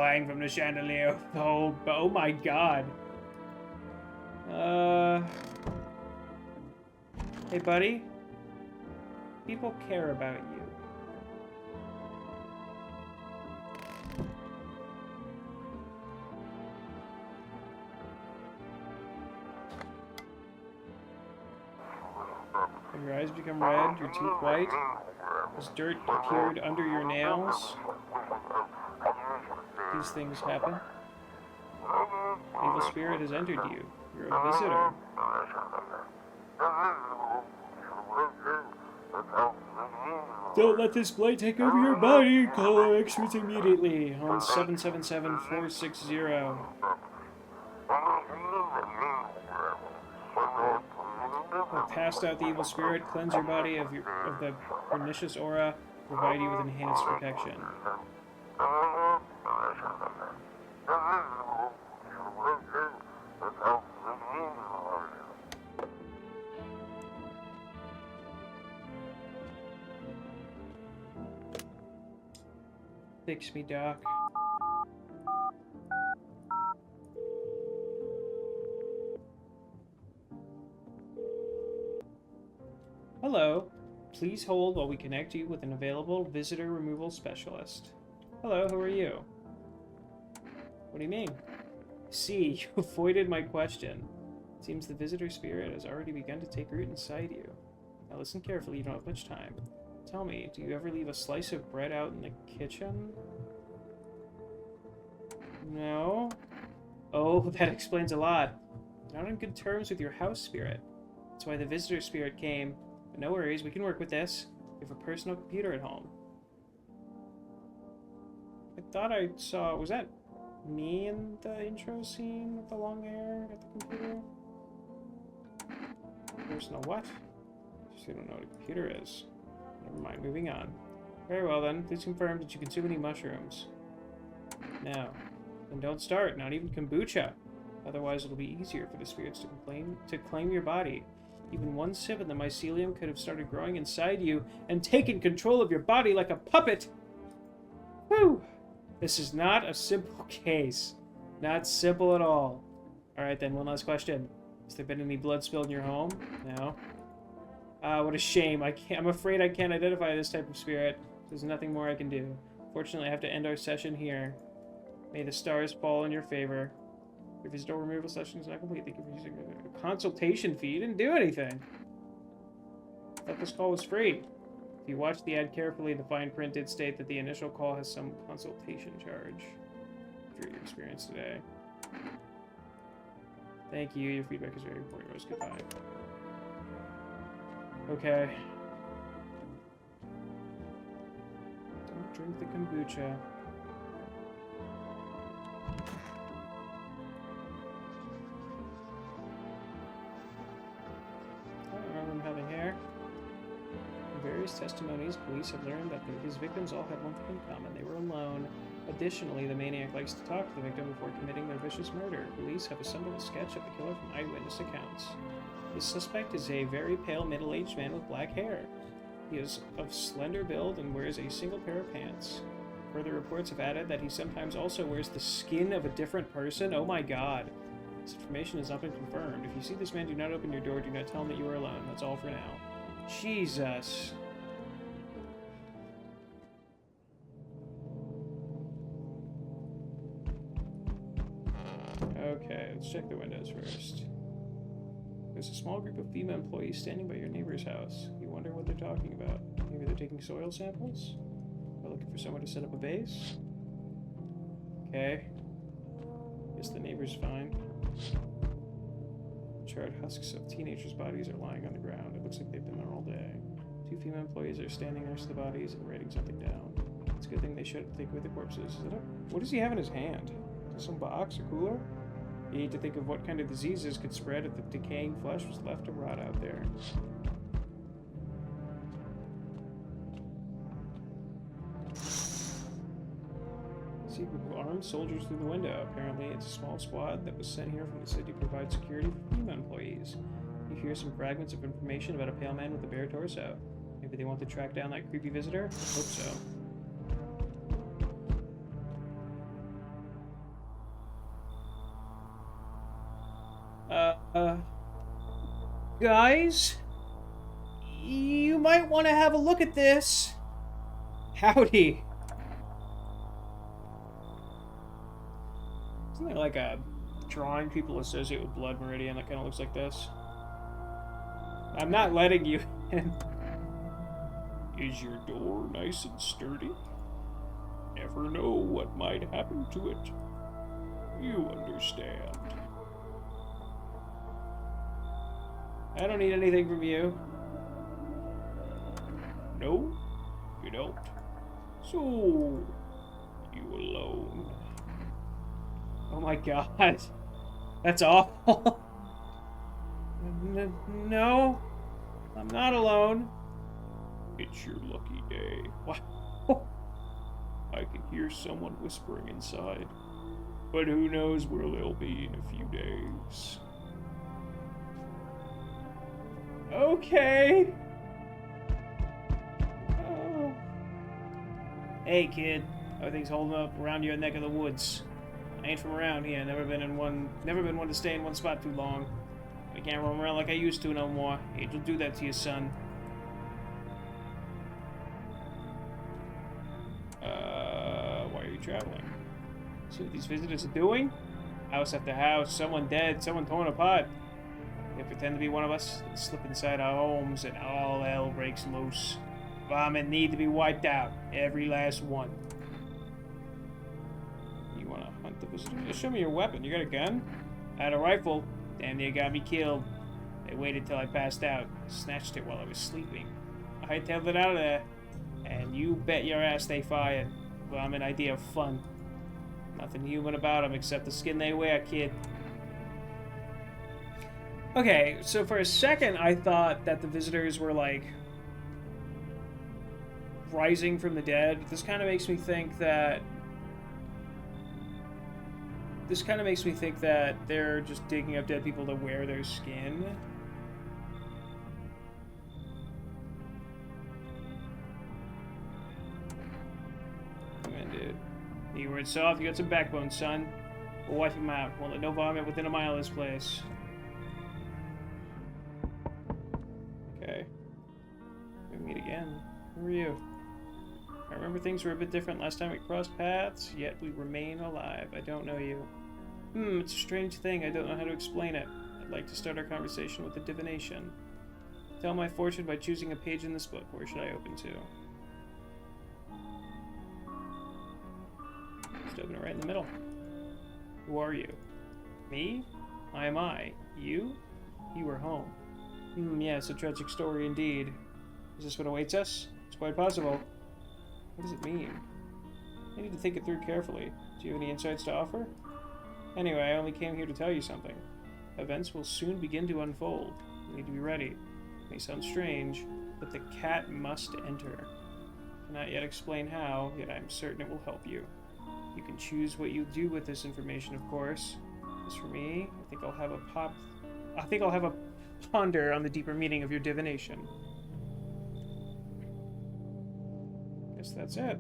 hang from the chandelier. Oh my god. Hey, buddy. People care about you. Have your eyes become red, your teeth white? Has dirt appeared under your nails? These things happen. The evil spirit has entered you. You're a visitor. Don't let this blight take over your body. Call our experts immediately on 777-460. Cast out the evil spirit, cleanse your body of the pernicious aura, provide you with enhanced protection. Fix me, Doc. Hello. Please hold while we connect you with an available visitor removal specialist. Hello, who are you? What do you mean? See, you avoided my question. It seems the visitor spirit has already begun to take root inside you. Now listen carefully, you don't have much time. Tell me, do you ever leave a slice of bread out in the kitchen? No? Oh, that explains a lot. You're not on good terms with your house spirit. That's why the visitor spirit came. But no worries, we can work with this. We have a personal computer at home. I thought I saw... Was that me in the intro scene with the long hair at the computer? Personal what? Just don't know what a computer is. Never mind, moving on. Very well then, please confirm that you consume any mushrooms. No. Then don't start, not even kombucha. Otherwise it'll be easier for the spirits to claim your body. Even one sip of the mycelium could have started growing inside you and taken control of your body like a puppet. Whew! This is not a simple case. Not simple at all. Alright then, one last question. Has there been any blood spilled in your home? No. What a shame. I'm afraid I can't identify this type of spirit. There's nothing more I can do. Fortunately, I have to end our session here. May the stars fall in your favor. Your visitor removal session is not complete. Thank you for using a consultation fee. You didn't do anything. I thought this call was free. If you watch the ad carefully, the fine print did state that the initial call has some consultation charge. After your experience today. Thank you. Your feedback is very important. Rose, goodbye. Okay. Don't drink the kombucha. I don't remember him having hair. In various testimonies, police have learned that his victims all had one thing in common. They were alone. Additionally, the maniac likes to talk to the victim before committing their vicious murder. Police have assembled a sketch of the killer from eyewitness accounts. The suspect is a very pale, middle-aged man with black hair. He is of slender build and wears a single pair of pants. Further reports have added that he sometimes also wears the skin of a different person. Oh my god. This information has not been confirmed. If you see this man, do not open your door. Do not tell him that you are alone. That's all for now. Jesus. Okay, let's check the windows first. There's a small group of female employees standing by your neighbor's house. You wonder what they're talking about. Maybe they're taking soil samples? Or looking for someone to set up a base? Okay. Guess the neighbor's fine. Charred husks of teenagers' bodies are lying on the ground. It looks like they've been there all day. Two female employees are standing next to the bodies and writing something down. It's a good thing they shouldn't take away the corpses. What does he have in his hand? Is it some box or cooler? You need to think of what kind of diseases could spread if the decaying flesh was left to rot out there. See armed soldiers through the window. Apparently, it's a small squad that was sent here from the city to provide security for FEMA employees. You hear some fragments of information about a pale man with a bare torso. Maybe they want to track down that creepy visitor? Hope so. Guys? You might want to have a look at this. Howdy. Isn't there like a drawing people associate with Blood Meridian that kind of looks like this? I'm not letting you in. Is your door nice and sturdy? Never know what might happen to it. You understand. I don't need anything from you. No, you don't. So, you alone? Oh my god. That's awful. No, I'm not alone. It's your lucky day. Wow. I can hear someone whispering inside. But who knows where they'll be in a few days. Okay. Oh. Hey, kid. How are things holding up around your neck of the woods? I ain't from around here. Never been one to stay in one spot too long. I can't roam around like I used to no more. Age will do that to your son. Why are you traveling? See what these visitors are doing? House after house, someone dead, someone torn apart. They pretend to be one of us, and slip inside our homes, and all hell breaks loose. Varmint need to be wiped out, every last one. You wanna hunt the visitor? Just show me your weapon. You got a gun? I had a rifle. Damn near got me killed. They waited till I passed out, snatched it while I was sleeping. I hightailed it out of there, and you bet your ass they fired. Varmint idea of fun. Nothing human about them except the skin they wear, kid. Okay, so for a second I thought that the visitors were like rising from the dead. This kind of makes me think that they're just digging up dead people to wear their skin. Come in, dude. You were soft, you got some backbone, son. We'll wipe him out. Won't let no varmint within a mile of this place. Okay. We meet again. Who are you? I remember things were a bit different last time we crossed paths, yet we remain alive. I don't know you. It's a strange thing. I don't know how to explain it. I'd like to start our conversation with a divination. Tell my fortune by choosing a page in this book. Where should I open to? Just open it right in the middle. Who are you? Me? I am I. You? You are home. Yes, a tragic story indeed. Is this what awaits us? It's quite possible. What does it mean? I need to think it through carefully. Do you have any insights to offer? Anyway, I only came here to tell you something. Events will soon begin to unfold. You need to be ready. It may sound strange, but the cat must enter. I cannot yet explain how, yet I am certain it will help you. You can choose what you do with this information, of course. As for me, I think I'll have a ponder on the deeper meaning of your divination. Guess that's it.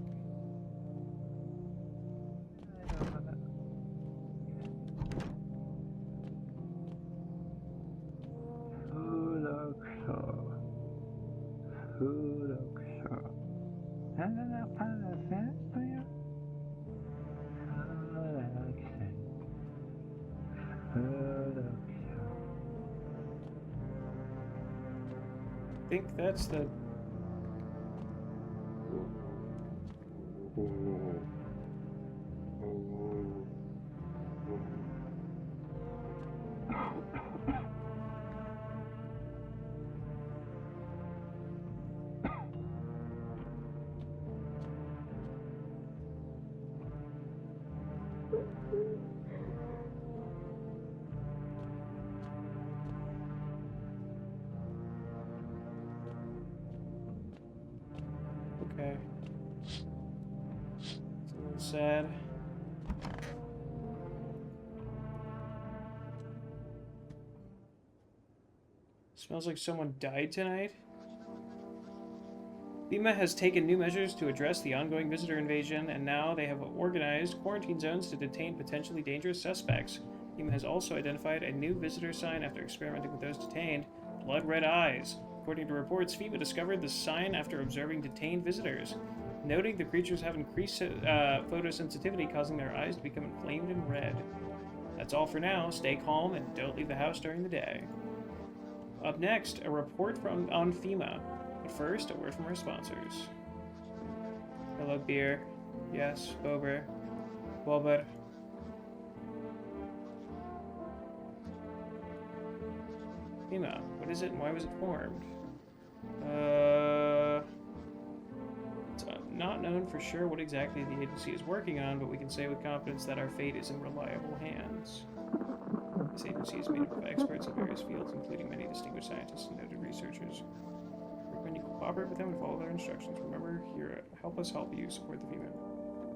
I think that's the... sad. Smells like someone died tonight. FEMA has taken new measures to address the ongoing visitor invasion, and now they have organized quarantine zones to detain potentially dangerous suspects. FEMA has also identified a new visitor sign after experimenting with those detained: blood red eyes. According to reports, FEMA discovered the sign after observing detained visitors, noting the creatures have increased photosensitivity, causing their eyes to become inflamed and red. That's all for now. Stay calm and don't leave the house during the day. Up next, a report on FEMA. But first, a word from our sponsors. Hello, beer. Yes, Bober. Bober. FEMA. What is it and why was it formed? It's not known for sure what exactly the agency is working on, but we can say with confidence that our fate is in reliable hands. This agency is made up of experts in various fields, including many distinguished scientists and noted researchers. When you cooperate with them and follow their instructions, remember, here, help us help you, support the FEMA.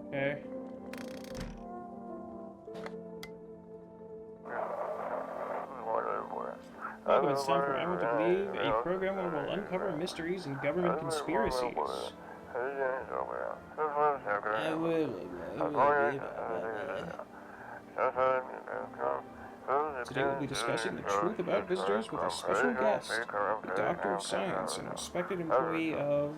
Okay. Welcome, it's time for Emerald to Believe, a program where we'll uncover mysteries and government conspiracies. Today we'll be discussing the truth about visitors with a special guest, a doctor of science and a respected employee of...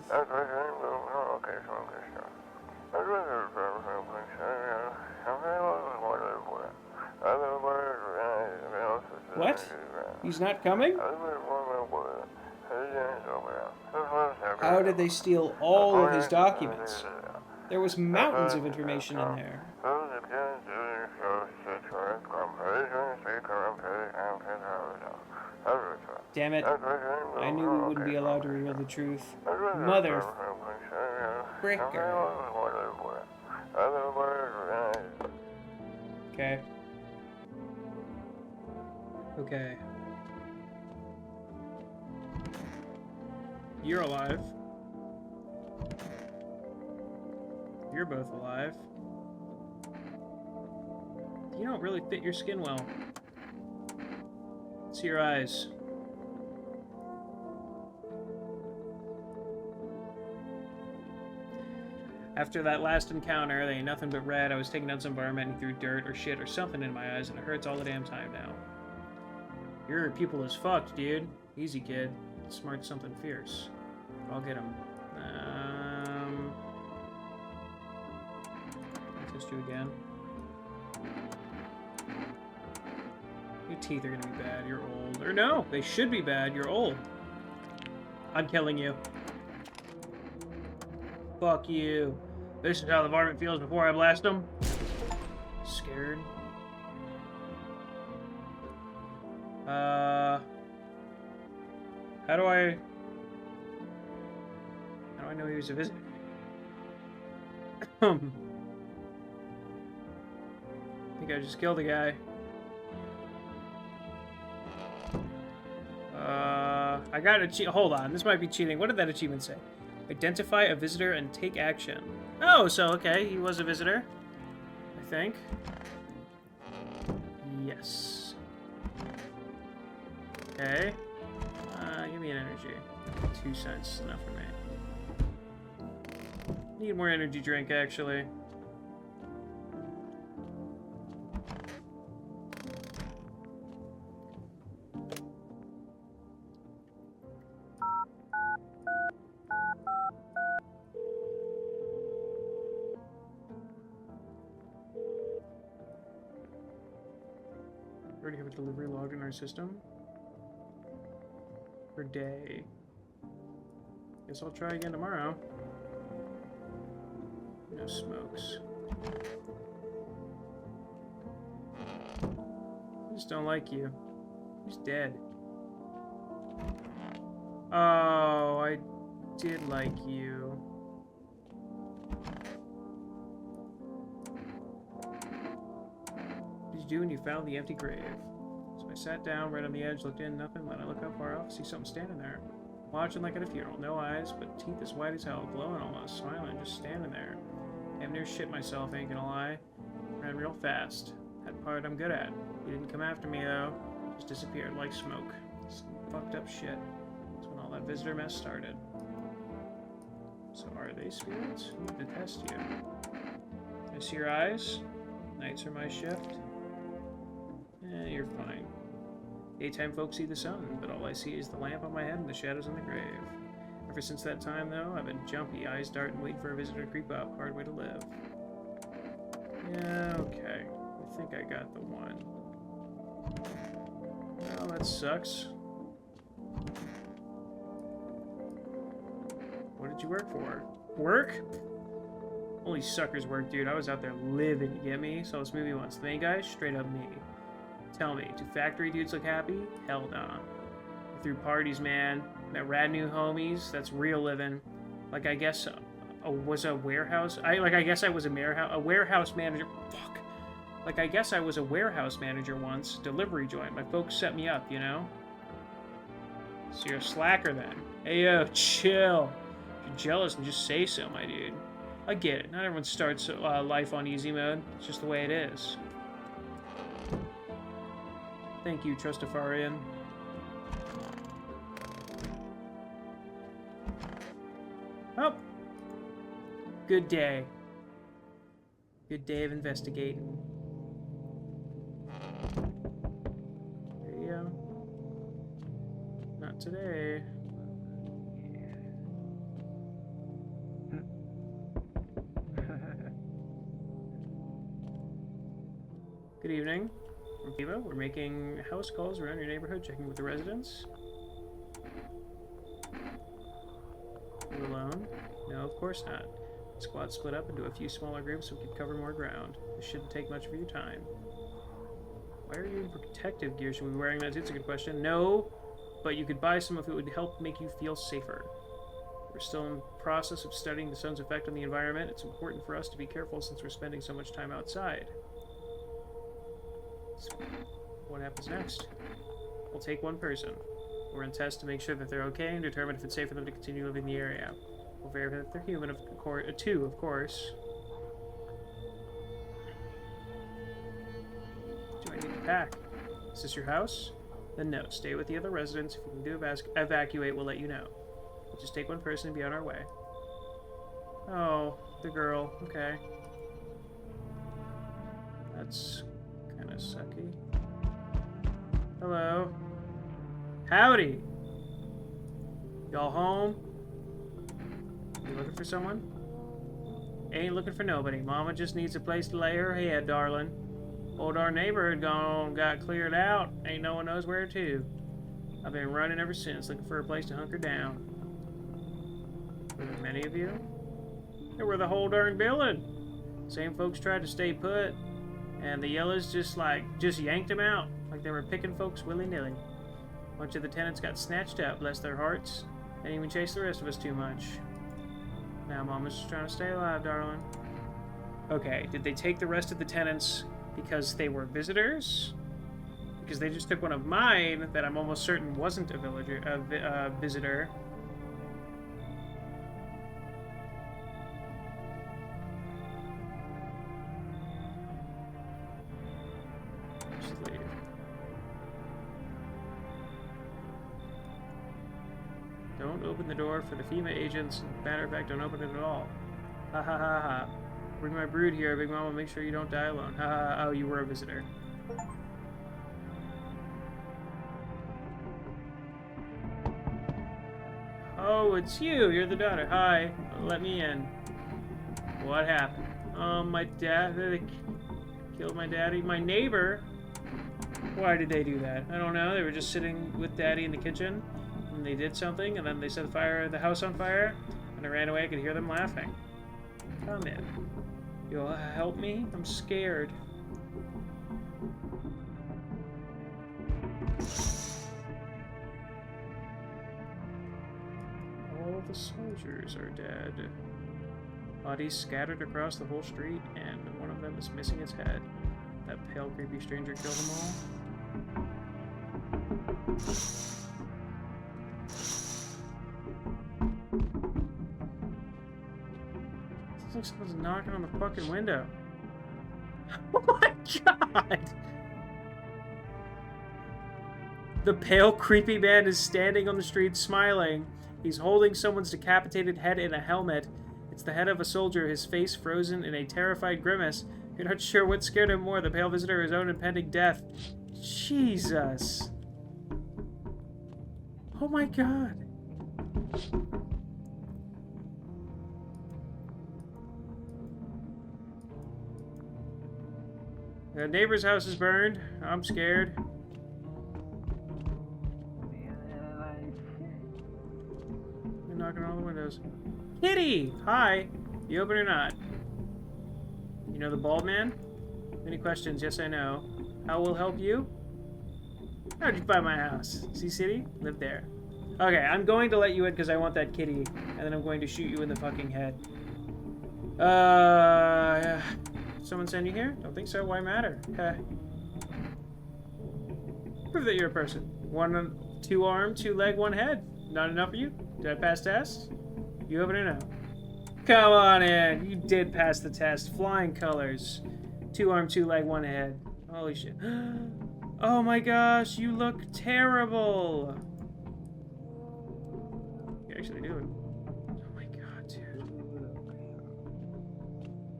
What? He's not coming? How did they steal all of his documents? There was mountains of information in there. Damn it. I knew we wouldn't be allowed to reveal the truth. Mother... fricker. Okay. Okay. You're alive. You're both alive. You don't really fit your skin well. See your eyes. After that last encounter, they ain't nothing but red. I was taking down some barman and he threw dirt or shit or something in my eyes, and it hurts all the damn time now. Your pupil is fucked, dude. Easy, kid. Smart something fierce. I'll get him. Test you again. Your teeth are gonna be bad. You're old. Or no, they should be bad. You're old. I'm killing you. Fuck you. This is how the varmint feels before I blast him. Scared. How do I know he was a visitor? I think I just killed a guy. I got a cheat. Hold on, this might be cheating. What did that achievement say? Identify a visitor and take action. Oh, so okay, he was a visitor. I think. Yes. Okay. Give me an energy. 2 cents is enough for me. Need more energy drink, actually. Already have a delivery logged in our system. Per day. Guess I'll try again tomorrow. No smokes. I just don't like you. He's dead. Oh, I did like you. What did you do when you found the empty grave? So I sat down right on the edge, looked in, nothing. Then I look up far off, see something standing there. Watching like at a funeral. No eyes, but teeth as white as hell, glowing almost, smiling, just standing there. I'm near shit myself, ain't gonna lie. Ran real fast. That part I'm good at. He didn't come after me though. Just disappeared like smoke. Some fucked up shit. That's when all that visitor mess started. So are they spirits? I'm gonna test you. I see your eyes. Nights are my shift. You're fine. Daytime folks see the sun, but all I see is the lamp on my head and the shadows in the grave. Ever since that time, though, I've been jumpy, eyes dart, and waiting for a visitor to creep up. Hard way to live. Yeah, okay. I think I got the one. Well, that sucks. What did you work for? Work? Only suckers work, dude. I was out there living, you get me? Saw this movie once. The main guy, straight up me. Tell me, do factory dudes look happy? Hell nah. Through parties, man. Met rad new homies. That's real living. Like, I guess was a warehouse. I guess I was a warehouse manager. Fuck. Like, I guess I was a warehouse manager once. Delivery joint. My folks set me up, you know? So you're a slacker then. Hey, yo, chill. If you're jealous, and just say so, my dude. I get it. Not everyone starts life on easy mode. It's just the way it is. Thank you, Trustafarian. Oh! Good day. Good day of investigating. There you go. Not today. Good evening. From Kiva, we're making house calls around your neighborhood, checking with the residents. You alone? No, of course not. The squad split up into a few smaller groups so we could cover more ground. This shouldn't take much of your time. Why are you in protective gear? Should we be wearing that? It's a good question. No, but you could buy some if it would help make you feel safer. We're still in the process of studying the sun's effect on the environment. It's important for us to be careful since we're spending so much time outside. So what happens next? We'll take one person. We're in test to make sure that they're okay and determine if it's safe for them to continue living in the area. We'll verify that they're human, of course. Two, of course. Do I need to pack? Is this your house? Then no. Stay with the other residents. If we can do evacuate, we'll let you know. We'll just take one person and be on our way. Oh, the girl. Okay. That's kind of sucky. Hello. Howdy. Y'all home? You looking for someone? Ain't looking for nobody. Mama just needs a place to lay her head, darling. Old our neighborhood got cleared out. Ain't no one knows where to. I've been running ever since, looking for a place to hunker down. Were there many of you? There were the whole darn building. Same folks tried to stay put, and the yellows just yanked them out, like they were picking folks willy-nilly. A bunch of the tenants got snatched up, bless their hearts. Didn't even chase the rest of us too much. Now Mama's just trying to stay alive, darling. Okay, did they take the rest of the tenants because they were visitors? Because they just took one of mine that I'm almost certain wasn't a visitor. Just leave. Don't open the door for the FEMA agents. Matter of fact, don't open it at all. Ha ha ha ha. Bring my brood here, Big Mama. Make sure you don't die alone. Ha ha. Oh, you were a visitor. Oh, it's you. You're the daughter. Hi. Let me in. What happened? My dad. They killed my daddy. My neighbor. Why did they do that? I don't know. They were just sitting with Daddy in the kitchen. And they did something, and then they set the house on fire, and I ran away. I could hear them laughing. Come in. You'll help me? I'm scared. All the soldiers are dead. Bodies scattered across the whole street, and one of them is missing its head. That pale, creepy stranger killed them all. like someone's knocking on the fucking window. Oh my god! The pale, creepy man is standing on the street smiling. He's holding someone's decapitated head in a helmet. It's the head of a soldier, his face frozen in a terrified grimace. You're not sure what scared him more, the pale visitor or his own impending death. Jesus. Oh my god. The neighbor's house is burned. I'm scared. They're knocking on all the windows. Kitty! Hi! You open or not? You know the bald man? Any questions? Yes, I know. How will help you? How'd you find my house? Sea City? Live there. Okay, I'm going to let you in because I want that kitty. And then I'm going to shoot you in the fucking head. Yeah. Someone send you here? Don't think so. Why matter? Prove that you're a person. 1 2 arm, 2 leg, 1 head. Not enough for you? Did I pass test? You open it now. Come on in. You did pass the test. Flying colors. 2 arm, 2 leg, 1 head. Holy shit. Oh my gosh, you look terrible. You actually do it. Oh my god, dude.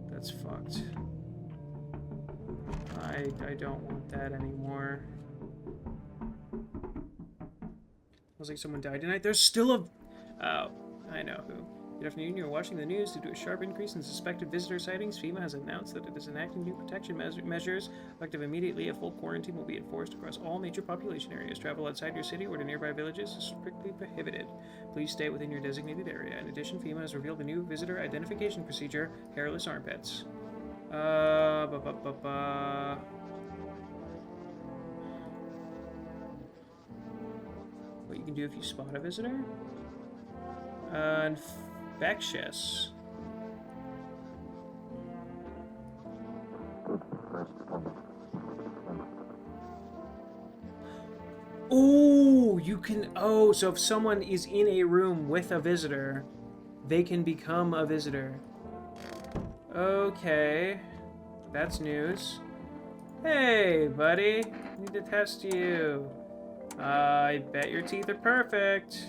That's fucked. I don't want that anymore. Looks like someone died tonight. There's still a... Oh, I know who. Good afternoon. You're watching the news. Due to a sharp increase in suspected visitor sightings, FEMA has announced that it is enacting new protection measures. Effective immediately, a full quarantine will be enforced across all major population areas. Travel outside your city or to nearby villages is strictly prohibited. Please stay within your designated area. In addition, FEMA has revealed a new visitor identification procedure, hairless armpits. What you can do if you spot a visitor? Infectious. Oh, you can... Oh, so if someone is in a room with a visitor, they can become a visitor. Okay. That's news. Hey, buddy. Need to test you. I bet your teeth are perfect.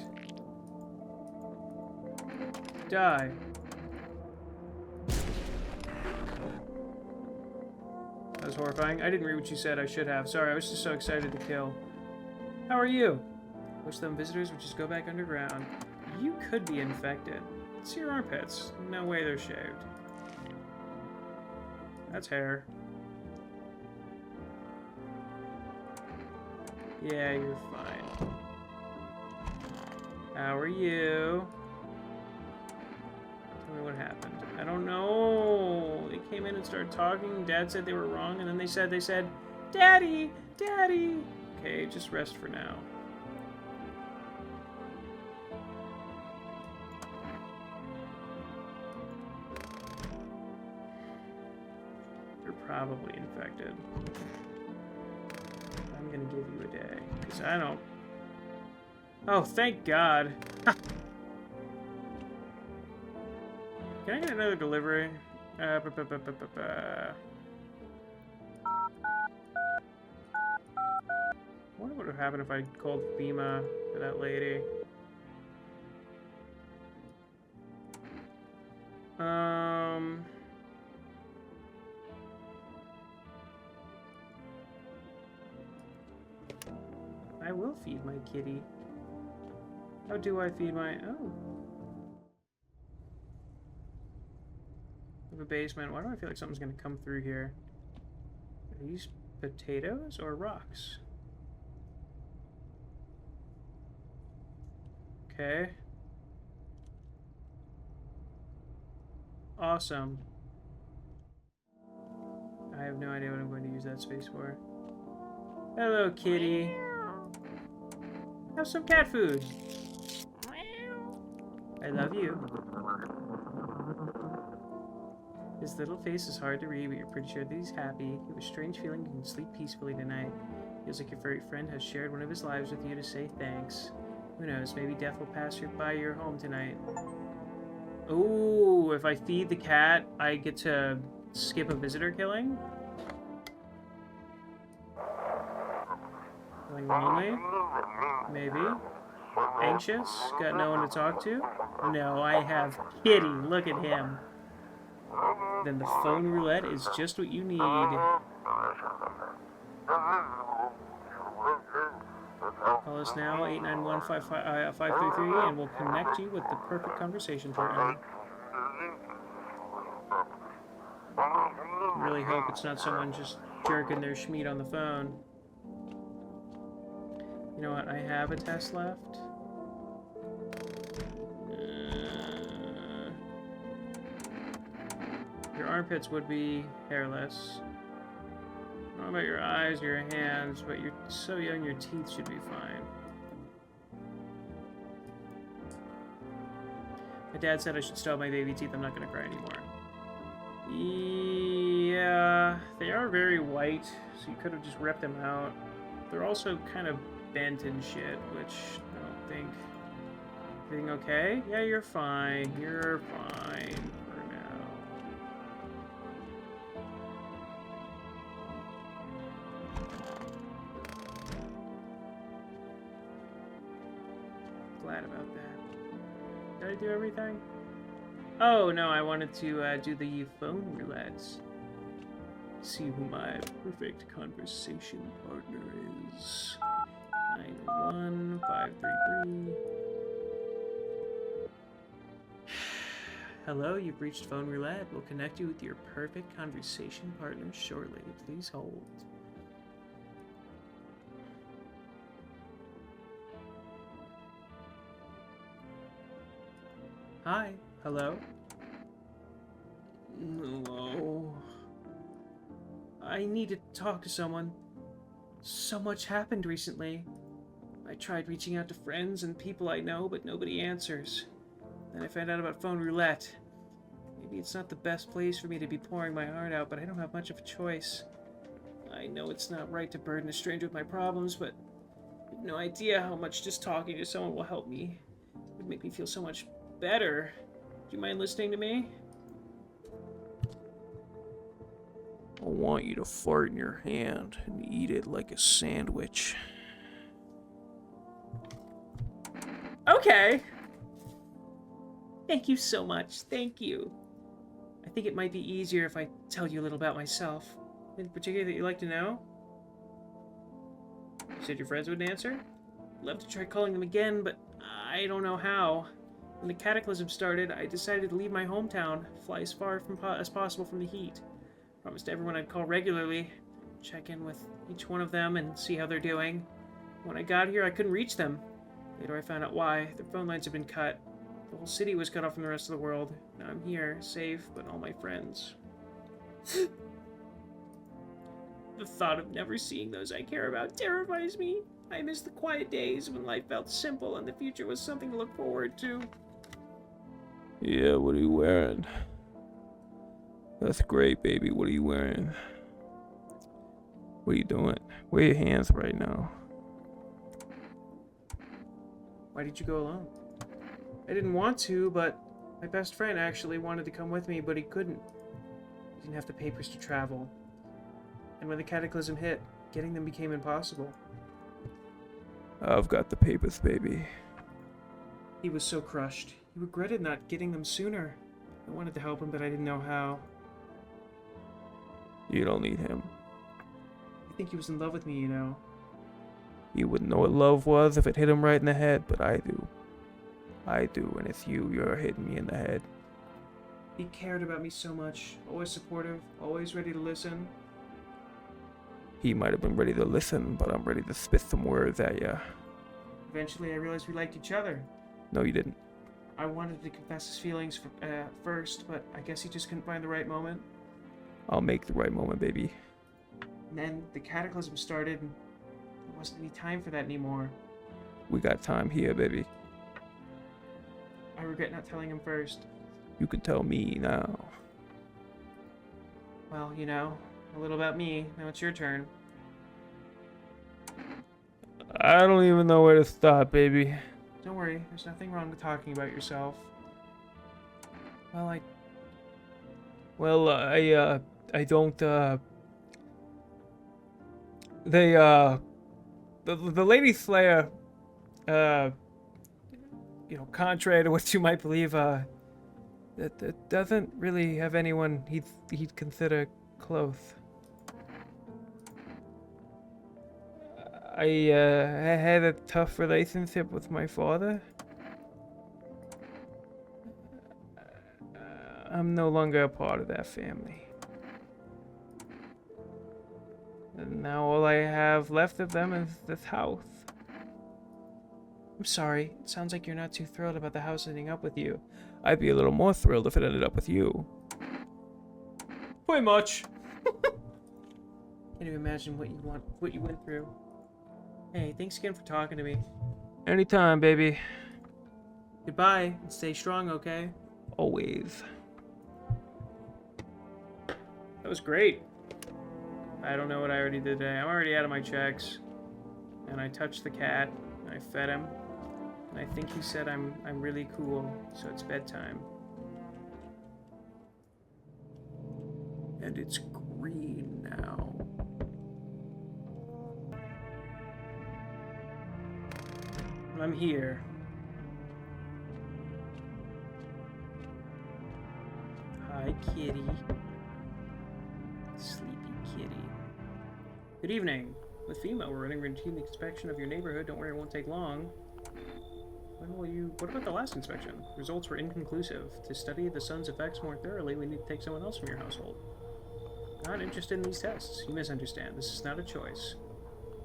Die. That was horrifying. I didn't read what you said. I should have. Sorry, I was just so excited to kill. How are you? Wish them visitors would just go back underground. You could be infected. See your armpits. No way they're shaved. That's hair. Yeah, you're fine. How are you? Tell me what happened. I don't know. They came in and started talking. Dad said they were wrong, and then they said, Daddy! Daddy! Okay, just rest for now. You're probably infected. I'm gonna give you a day, because I don't... Oh, thank God. Can I get another delivery? I wonder what would happen if I called FEMA for that lady. I will feed my kitty. How do I feed my... Oh. I have a basement. Why do I feel like something's going to come through here? Are these potatoes or rocks? Okay. Awesome. I have no idea what I'm going to use that space for. Hello, kitty. Have some cat food. I love you. His little face is hard to read, but you're pretty sure that he's happy. You have a strange feeling you can sleep peacefully tonight. Feels like your furry friend has shared one of his lives with you to say thanks. Who knows, maybe death will pass by your home tonight. Ooh, if I feed the cat, I get to skip a visitor killing? Feeling lonely? Maybe. Anxious? Got no one to talk to? No, I have Kitty. Look at him. Then the phone roulette is just what you need. Call us now, 891-533, and we'll connect you with the perfect conversation partner. Really hope it's not someone just jerking their schmeat on the phone. You know what? I have a test left. Your armpits would be hairless. I don't know about your eyes or your hands, but you're so young your teeth should be fine. My dad said I should stop my baby teeth. I'm not gonna cry anymore. Yeah, they are very white, so you could have just ripped them out. They're also kind of bent and shit, which I don't think... Everything okay? Yeah, you're fine. You're fine for now. Glad about that. Did I do everything? Oh, no, I wanted to do the phone roulettes. See who my perfect conversation partner is. 901 533. Hello, you've reached phone roulette. We'll connect you with your perfect conversation partner shortly. Please hold. Hi. Hello? Hello? I need to talk to someone. So much happened recently. I tried reaching out to friends and people I know, but nobody answers. Then I found out about phone roulette. Maybe it's not the best place for me to be pouring my heart out, but I don't have much of a choice. I know it's not right to burden a stranger with my problems, but I have no idea how much just talking to someone will help me. It would make me feel so much better. Do you mind listening to me? I want you to fart in your hand and eat it like a sandwich. Okay. Thank you so much. Thank you. I think it might be easier if I tell you a little about myself. Anything particular that you'd like to know? You said your friends wouldn't answer? I'd love to try calling them again, but I don't know how. When the cataclysm started, I decided to leave my hometown, fly as far as possible from the heat. Promised everyone I'd call regularly, check in with each one of them and see how they're doing. When I got here, I couldn't reach them. Later I found out why. Their phone lines had been cut. The whole city was cut off from the rest of the world. Now I'm here, safe, but all my friends. The thought of never seeing those I care about terrifies me. I miss the quiet days when life felt simple and the future was something to look forward to. Yeah, what are you wearing? That's great, baby. What are you wearing? What are you doing? Where are your hands right now? Why did you go alone? I didn't want to, but my best friend actually wanted to come with me, but he couldn't. He didn't have the papers to travel. And when the cataclysm hit, getting them became impossible. I've got the papers, baby. He was so crushed. He regretted not getting them sooner. I wanted to help him, but I didn't know how. You don't need him. I think he was in love with me, you know. He wouldn't know what love was if it hit him right in the head, but I do. I do, and it's you're hitting me in the head. He cared about me so much. Always supportive, always ready to listen. He might have been ready to listen, but I'm ready to spit some words at ya. Eventually, I realized we liked each other. No, you didn't. I wanted to confess his feelings first, but I guess he just couldn't find the right moment. I'll make the right moment, baby. And then the cataclysm started, and there wasn't any time for that anymore. We got time here, baby. I regret not telling him first. You can tell me now. Well, you know, a little about me. Now it's your turn. I don't even know where to start, baby. Don't worry, there's nothing wrong with talking about yourself. Well, I don't, the Lady Slayer, contrary to what you might believe, that doesn't really have anyone he'd consider close. I had a tough relationship with my father. I'm no longer a part of that family. And now all I have left of them is this house. I'm sorry. It sounds like you're not too thrilled about the house ending up with you. I'd be a little more thrilled if it ended up with you. Pretty much. Can't even imagine what you went through. Hey, thanks again for talking to me. Anytime, baby. Goodbye, and stay strong, okay? Always. That was great. I don't know what I already did today. I'm already out of my checks. And I touched the cat, and I fed him. And I think he said I'm really cool, so it's bedtime. And it's green now. I'm here. Hi, kitty. Sleepy kitty. Good evening. With FEMA, we're running a routine inspection of your neighborhood. Don't worry, it won't take long. What about the last inspection? Results were inconclusive. To study the sun's effects more thoroughly, we need to take someone else from your household. Not interested in these tests. You misunderstand. This is not a choice.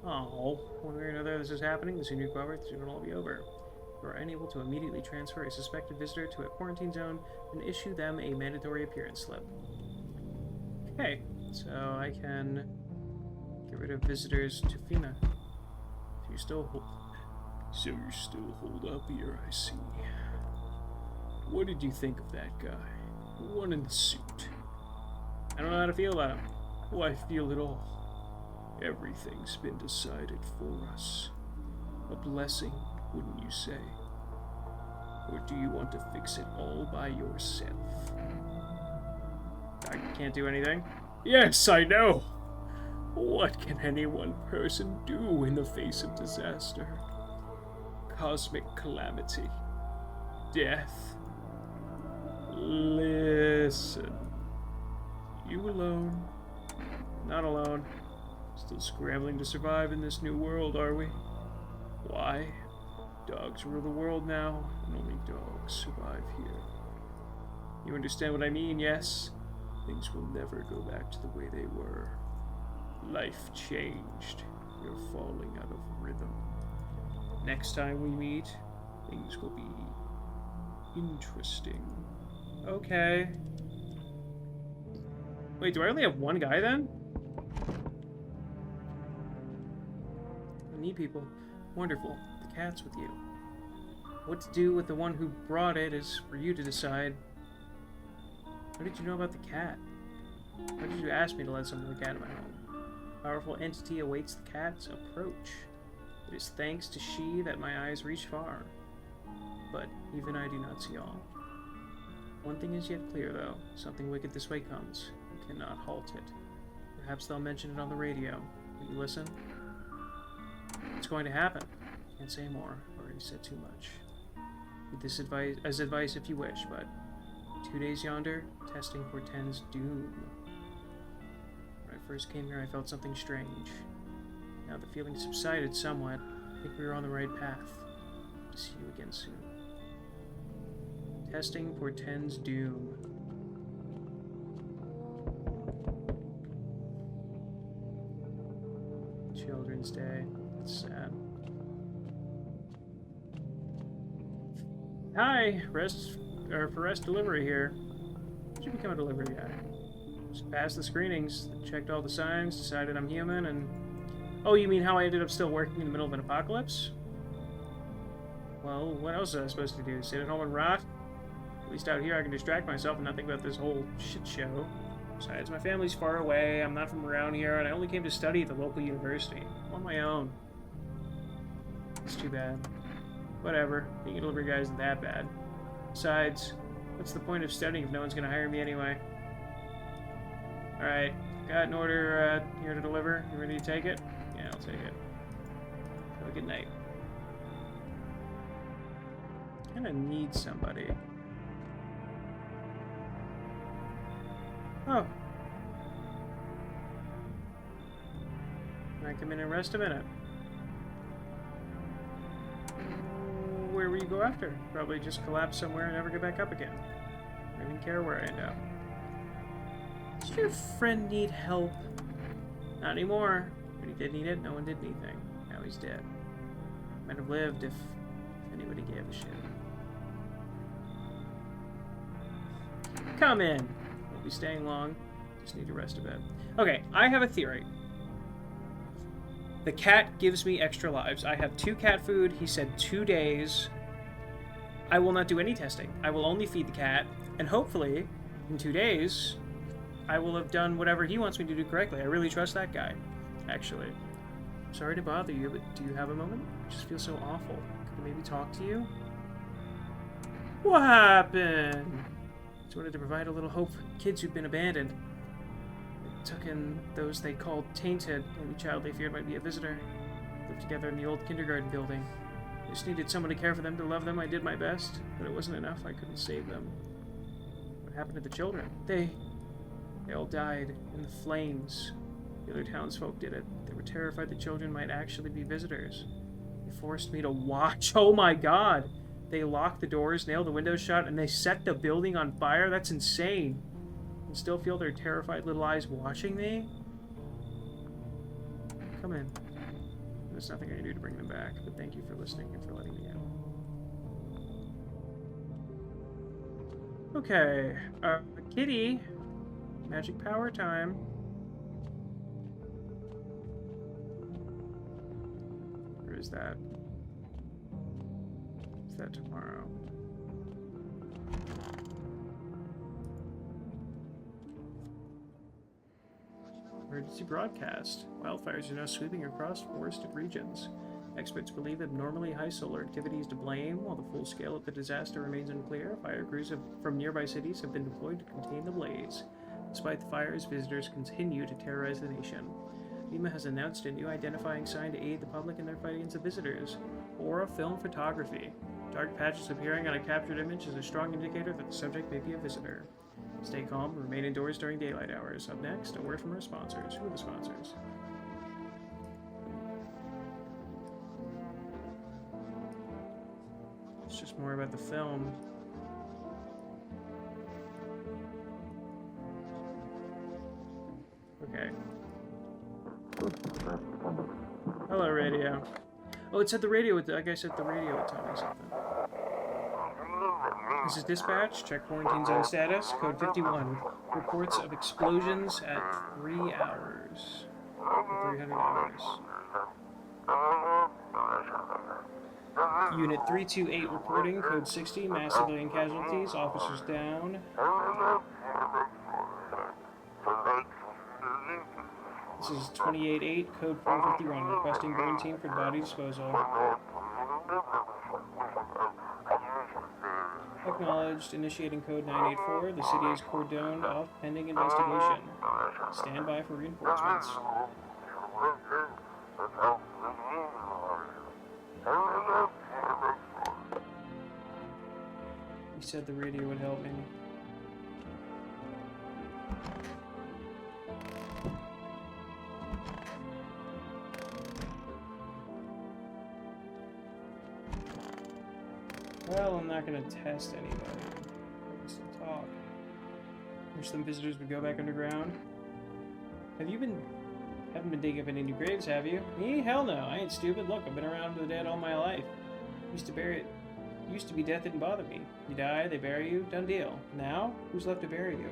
Oh, one way or another this is happening, the sooner you cooperate, the sooner it'll all be over. If you are unable to immediately transfer a suspected visitor to a quarantine zone, then issue them a mandatory appearance slip. Okay, so I can get rid of visitors to FEMA. So you still hold up here, I see. What did you think of that guy? The one in the suit. I don't know how to feel about him. Oh, I feel it all. Everything's been decided for us. A blessing, wouldn't you say? Or do you want to fix it all by yourself? I can't do anything? Yes, I know! What can any one person do in the face of disaster? Cosmic calamity. Death. Listen. You alone? Not alone. Still scrambling to survive in this new world, are we? Why? Dogs rule the world now, and only dogs survive here. You understand what I mean, yes? Things will never go back to the way they were. Life changed. You're falling out of rhythm. Next time we meet, things will be interesting. Okay. Wait, do I only have one guy then? I need people. Wonderful. The cat's with you. What to do with the one who brought it is for you to decide. How did you know about the cat? How did you ask me to let someone look at my home? A powerful entity awaits the cat's approach. It is thanks to she that my eyes reach far. But even I do not see all. One thing is yet clear, though. Something wicked this way comes. You cannot halt it. Perhaps they'll mention it on the radio. Will you listen? It's going to happen. Can't say more. Already said too much. With this advice if you wish, but 2 days yonder, testing portends doom. When I first came here, I felt something strange. Now the feeling subsided somewhat. I think we were on the right path. Hope to see you again soon. Testing portends doom. Children's Day. That's sad. Hi, for rest delivery here. Should become a delivery guy. Just passed the screenings, checked all the signs, decided I'm human, and... Oh, you mean how I ended up still working in the middle of an apocalypse? Well, what else was I supposed to do? Sit at home and rot? At least out here I can distract myself and not think about this whole shit show. Besides, my family's far away, I'm not from around here, and I only came to study at the local university. I'm on my own. It's too bad. Whatever, being a delivery guy isn't that bad. Besides, What's the point of studying if no one's gonna hire me anyway? Alright, got an order here to deliver. You ready to take it? Yeah, I'll take it. Have a good night. Kinda need somebody. Oh. Can I come in and rest a minute? Where will you go after? Probably just collapse somewhere and never get back up again. I don't even care where I end up. Does your friend need help? Not anymore. When he did need it, no one did anything. Now he's dead. Might have lived if anybody gave a shit. Come in. Won't be staying long. Just need to rest a bit. Okay, I have a theory. The cat gives me extra lives. I have 2 cat food. He said 2 days. I will not do any testing. I will only feed the cat. And hopefully, in 2 days, I will have done whatever he wants me to do correctly. I really trust that guy, actually. Sorry to bother you, but do you have a moment? I just feel so awful. Could I maybe talk to you? What happened? Just wanted to provide a little hope for kids who've been abandoned. They took in those they called tainted. Any child they feared might be a visitor. Lived together in the old kindergarten building. I just needed someone to care for them, to love them. I did my best, but it wasn't enough. I couldn't save them. What happened to the children? They all died in the flames. The other townsfolk did it. They were terrified the children might actually be visitors. They forced me to watch. Oh my god! They locked the doors, nailed the windows shut, and they set the building on fire? That's insane. And still feel their terrified little eyes watching me? Come in. There's nothing I can do to bring them back, but thank you for listening and for letting me in. Okay, Kitty. Magic power time. Or is that? Is that tomorrow? Emergency broadcast. Wildfires are now sweeping across forested regions. Experts believe abnormally high solar activity is to blame, while the full scale of the disaster remains unclear. Fire crews from nearby cities have been deployed to contain the blaze. Despite the fires, visitors continue to terrorize the nation. FEMA has announced a new identifying sign to aid the public in their fight against the visitors. Aura film photography. Dark patches appearing on a captured image is a strong indicator that the subject may be a visitor. Stay calm, remain indoors during daylight hours. Up next, a word from our sponsors. Who are the sponsors? It's just more about the film. Okay. Hello, radio. Oh, it said the radio would, like I said, the radio would tell me something. This is dispatch. Check quarantine zone status. Code 51. Reports of explosions at 3 hours. 300 hours. Unit 328 reporting. Code 60. Mass civilian casualties. Officers down. This is 28-8, code 451, requesting burn team for body disposal. Acknowledged, initiating code 984, the city is cordoned off pending investigation. Stand by for reinforcements. He said the radio would help me. Well, I'm not gonna test anybody. I can still talk. Wish some visitors would go back underground. Haven't been digging up any new graves, have you? Me? Hell no. I ain't stupid. Look, I've been around the dead all my life. Used to be death didn't bother me. You die, they bury you, done deal. Now, who's left to bury you?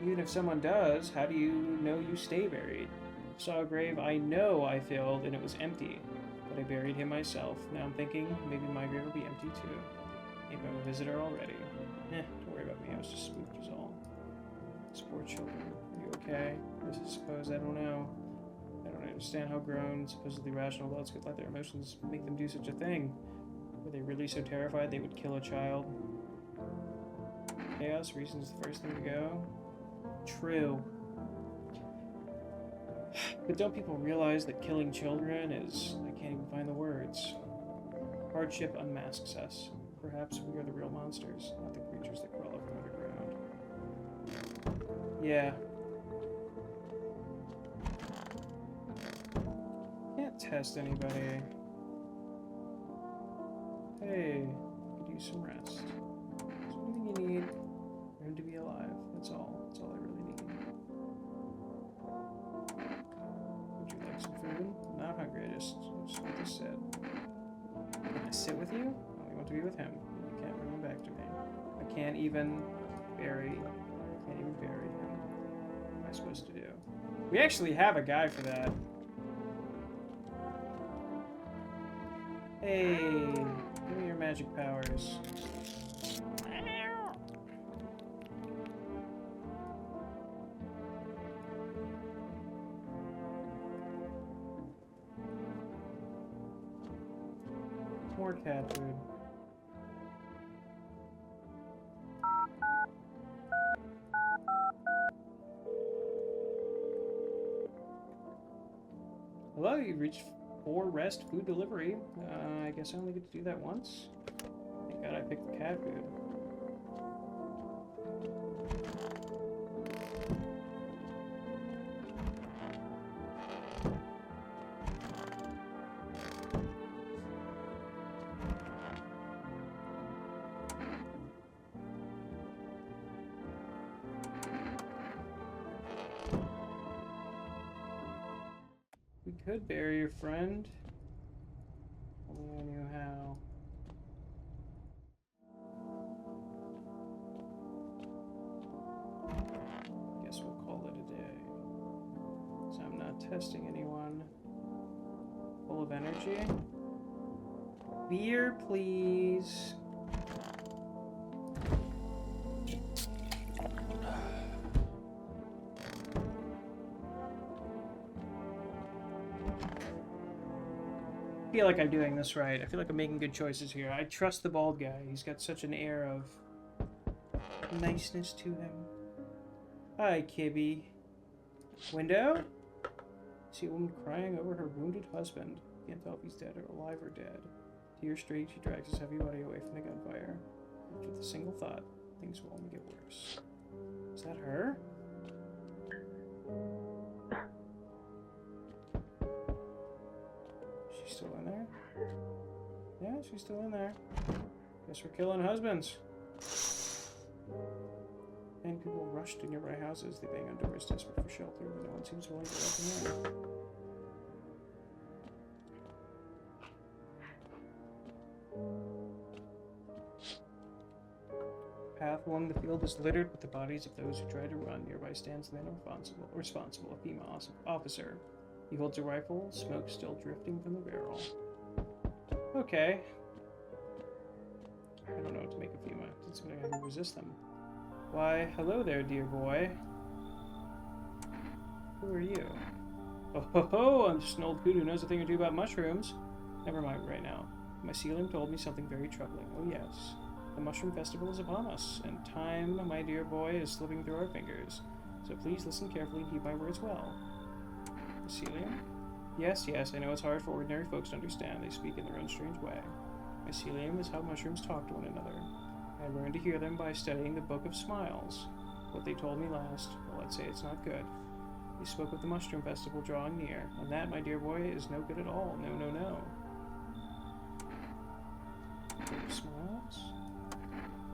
Even if someone does, how do you know you stay buried? Saw a grave I know I filled and it was empty. But I buried him myself. Now I'm thinking maybe my grave will be empty too. Maybe I'm a visitor already. Don't worry about me. I was just spooked is all. Poor children. Are you okay? I suppose I don't know. I don't understand how grown, supposedly rational adults could let their emotions make them do such a thing. Were they really so terrified they would kill a child? Chaos, reason's the first thing to go. True. But don't people realize that killing children is... I can't even find the words. Hardship unmasks us. Perhaps we are the real monsters, not the creatures that crawl up from underground. Yeah. Can't test anybody. Hey, could use some rest. Is there anything you need? Room to be alive. That's all. That's all I really need. Would you like some food? I'm not hungry. I just want to sit. Can I sit with you? I only want to be with him. You can't bring him back to me. I can't even bury. I can't even bury him. What am I supposed to do? We actually have a guy for that. Hey, give me your magic powers. More cat food. Hello, you've reached 4 rest food delivery. I guess I only get to do that once. Thank God I picked the cat food. We could bury your friend. Only I knew how. Guess we'll call it a day. So I'm not testing anyone. Full of energy. Beer, please. I feel like I'm doing this right. I feel like I'm making good choices here. I trust the bald guy. He's got such an air of niceness to him. Hi, Kibby. Window? See a woman crying over her wounded husband. Can't tell if he's dead or alive or dead. Tears streaked, she drags his heavy body away from the gunfire. With a single thought, things will only get worse. Is that her? She's still in there? Yeah, she's still in there. Guess we're killing husbands. And people rush to nearby houses. They bang on doors, desperate for shelter, but no one seems willing to let them in. The path along the field is littered with the bodies of those who tried to run. Nearby stands the man responsible, a female officer. He holds a rifle, smoke still drifting from the barrel. Okay. I don't know what to make of FEMA. It's something I can resist them. Why, hello there, dear boy. Who are you? Oh ho ho! I'm just an old coot who knows a thing or two about mushrooms. Never mind right now. My mycelium told me something very troubling. Oh yes. The Mushroom Festival is upon us, and time, my dear boy, is slipping through our fingers. So please listen carefully and heed my words well. Mycelium? Yes, yes, I know it's hard for ordinary folks to understand. They speak in their own strange way. Mycelium is how mushrooms talk to one another. I learned to hear them by studying the Book of Smiles. What they told me last, well, let's say it's not good. They spoke of the Mushroom Festival drawing near, and that, my dear boy, is no good at all. No, no, no. Book of Smiles?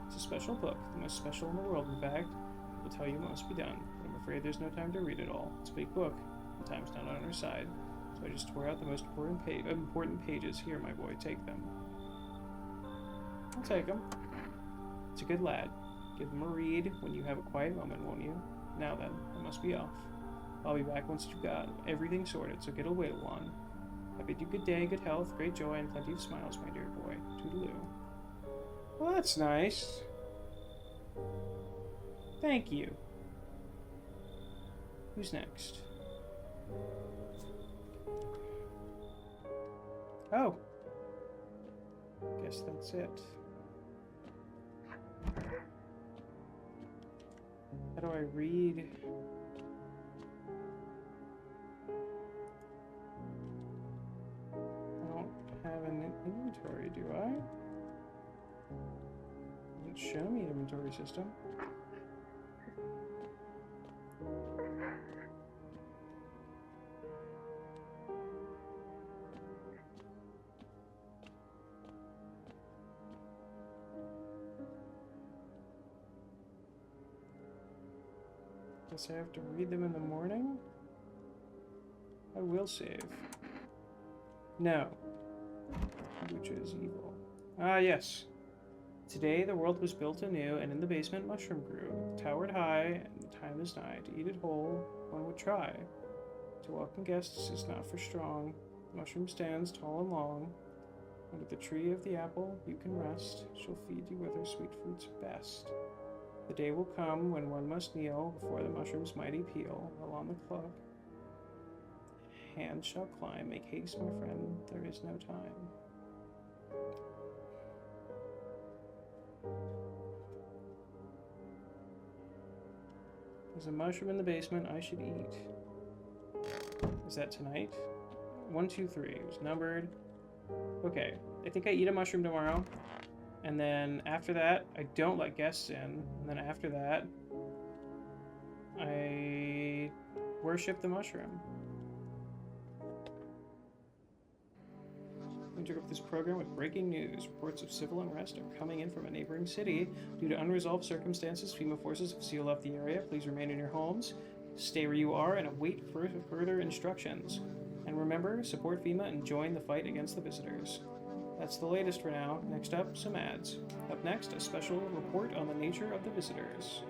It's a special book, the most special in the world, in fact. It will tell you what must be done, but I'm afraid there's no time to read it all. It's a big book, and time's not on our side. So I just tore out the most important pages. Here, my boy, take them. I'll take them. It's a good lad. Give them a read when you have a quiet moment, won't you? Now then, I must be off. I'll be back once you've got everything sorted, so get away, one. I bid you good day, good health, great joy, and plenty of smiles, my dear boy. Toodaloo. Well, that's nice. Thank you. Who's next? Oh. Guess that's it. read? I don't have an inventory, do I? Doesn't show me an inventory system. Guess I have to read them in the morning? I will save. No. Which is evil. Ah, yes. Today the world was built anew, and in the basement mushroom grew. It towered high, and the time is nigh. To eat it whole, one would try. To welcome guests is not for strong. The mushroom stands tall and long. Under the tree of the apple you can rest. She'll feed you with her sweet fruits best. The day will come when one must kneel before the mushroom's mighty peel, while on the club hand shall climb. Make haste, my friend, there is no time. There's a mushroom in the basement I should eat. Is that tonight? 1, 2, 3. It was numbered. Okay, I think I eat a mushroom tomorrow. And then after that, I don't let guests in. And then after that, I worship the mushroom. We interrupt this program with breaking news. Reports of civil unrest are coming in from a neighboring city. Due to unresolved circumstances, FEMA forces have sealed off the area. Please remain in your homes, stay where you are, and await further instructions. And remember, support FEMA and join the fight against the visitors. That's the latest for now. Next up, some ads. Up next, a special report on the nature of the visitors.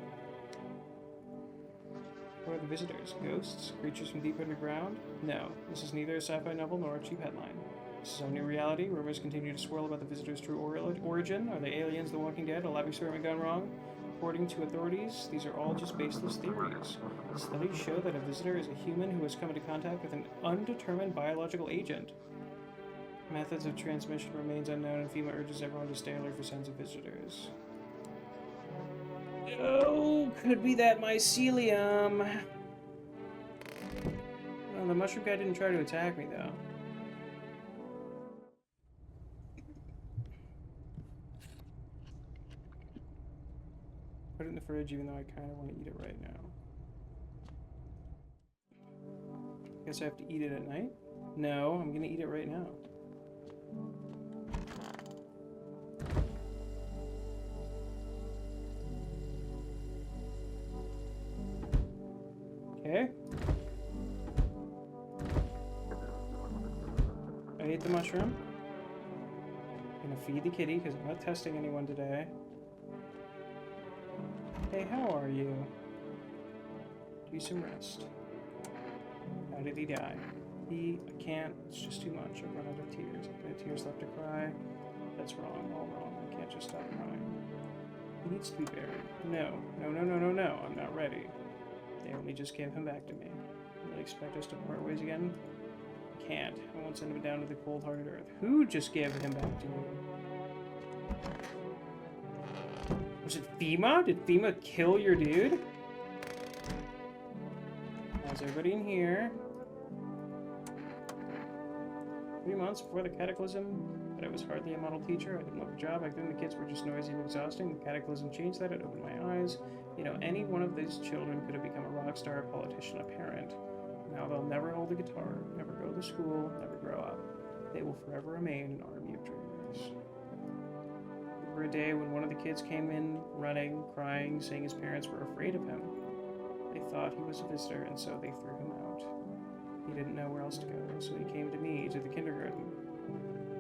What are the visitors? Ghosts? Creatures from deep underground? No, this is neither a sci-fi novel nor a cheap headline. This is our new reality. Rumors continue to swirl about the visitors' true origin. Are they aliens, the Walking Dead, a lab experiment gone wrong? According to authorities, these are all just baseless theories. Studies show that a visitor is a human who has come into contact with an undetermined biological agent. Methods of transmission remains unknown, and FEMA urges everyone to stay alert for signs of visitors. Oh, could be that mycelium. Well, the mushroom guy didn't try to attack me, though. Put it in the fridge, even though I kind of want to eat it right now. Guess I have to eat it at night? No, I'm gonna eat it right now. Okay. I ate the mushroom. I'm gonna feed the kitty because I'm not testing anyone today. Hey, how are you? Do some rest. How did he die? I can't. It's just too much. I've run out of tears. I've got tears left to cry. That's wrong. All wrong. I can't just stop crying. He needs to be buried. No. No, no, no, no, no. I'm not ready. They only just gave him back to me. You really expect us to part ways again? I can't. I won't send him down to the cold-hearted earth. Who just gave him back to me? Was it FEMA? Did FEMA kill your dude? How's everybody in here? 3 months before the Cataclysm, but I was hardly a model teacher. I didn't love the job. Back then the kids were just noisy and exhausting. The Cataclysm changed that. It opened my eyes. You know, any one of these children could have become a rock star, a politician, a parent. Now they'll never hold a guitar, never go to school, never grow up. They will forever remain an army of dreamers. There were a day when one of the kids came in running, crying, saying his parents were afraid of him. They thought he was a visitor, and so they threw him out. He didn't know where else to go, so he came to me, to the kindergarten.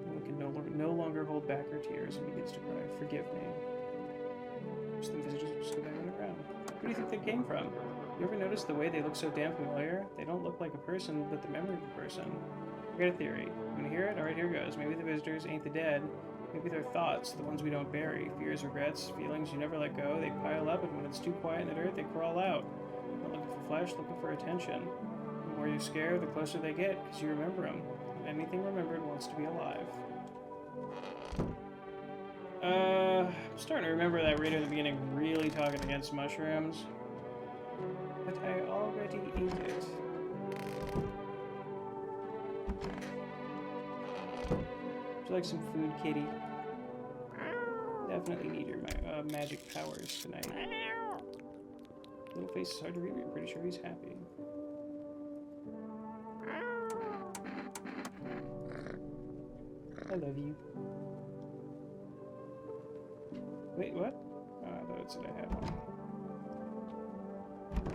One can no longer hold back her tears and begins to cry, "Forgive me." Most of the visitors just go back underground. Where do you think they came from? You ever notice the way they look so damn familiar? They don't look like a person, but the memory of a person. I got a theory. You wanna hear it? Alright, here goes. Maybe the visitors ain't the dead. Maybe they're thoughts, the ones we don't bury. Fears, regrets, feelings you never let go. They pile up, and when it's too quiet in the dirt, they crawl out. Not looking for flesh, looking for attention. The more you scare, the closer they get, because you remember them. And anything remembered wants to be alive. I'm starting to remember that reader at the beginning really talking against mushrooms. But I already ate it. Would you like some food, kitty? Definitely need your magic powers tonight. Little face is hard to read, but I'm pretty sure he's happy. I love you. Wait, what? Oh, I thought it said I had one.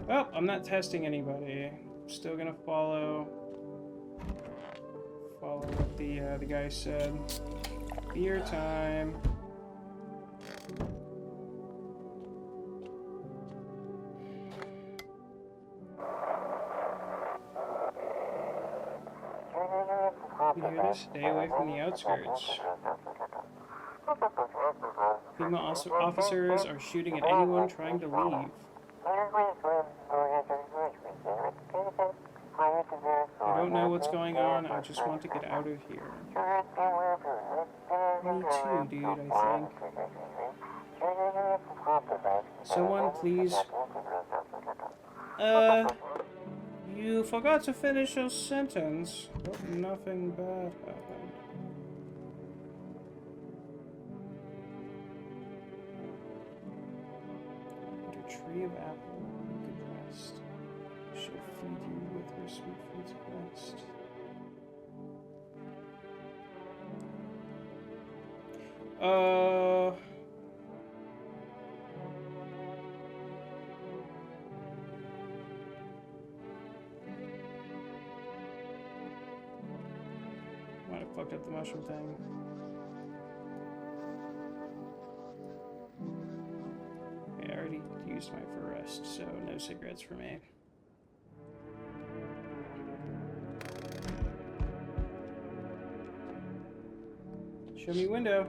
Well, I'm not testing anybody. I'm still gonna follow what the guy said. Beer time. You hear this? Stay away from the outskirts. FEMA officers are shooting at anyone trying to leave. I don't know what's going on, I just want to get out of here. Me too, dude, I think. Someone please... You forgot to finish your sentence. Hope nothing bad happened. Under a tree of apple, you could rest. She'll feed you with her sweet fruit's breast. Might have fucked up the mushroom thing. Okay, I already used mine for rest, so no cigarettes for me. Show me window.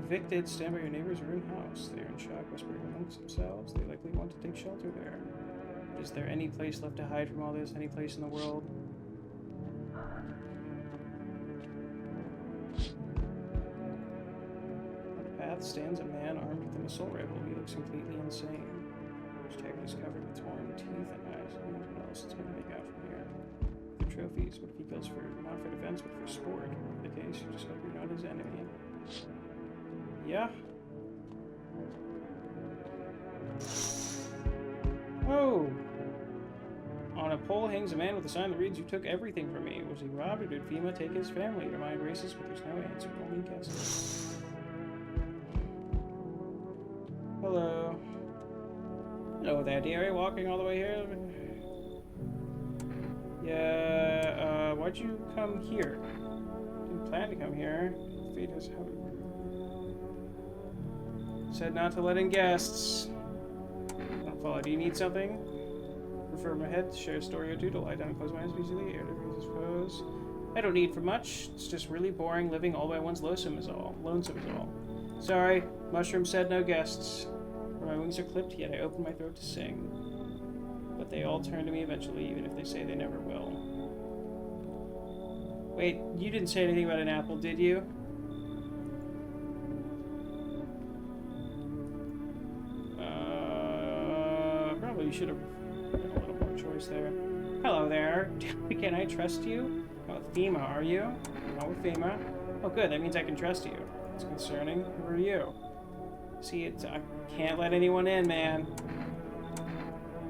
Evicted, stand by your neighbor's ruined house. They are in shock, whispering amongst themselves. They likely want to take shelter there. Is there any place left to hide from all this? Any place in the world? On the path stands a man armed with an assault rifle. He looks completely insane. His jacket is covered with torn teeth and eyes. I wonder what else is going to make out from here. The trophies. What if he kills for not for defense but for sport? In the case, you just hope you're not his enemy. Yeah. Oh! On a pole hangs a man with a sign that reads, "You took everything from me." Was he robbed or did FEMA take his family? Your mind races, but there's no answer. Only guesses. Hello. Hello there, dearie. Walking all the way here? Yeah, why'd you come here? Didn't plan to come here. Fate has how it said not to let in guests. Don't follow. Do you need something? Prefer my head to share a story or two to lie down and close my eyes easily. Air to breathe, I suppose. I don't need for much. It's just really boring living all by one's lonesome is all. Sorry, mushroom said no guests. For my wings are clipped, yet I open my throat to sing. But they all turn to me eventually, even if they say they never will. Wait, you didn't say anything about an apple, did you? Probably should have had a little more choice there. Hello there. Can I trust you? Not with FEMA, are you? Not with FEMA. Oh, good. That means I can trust you. It's concerning. Who are you? See, I can't let anyone in, man.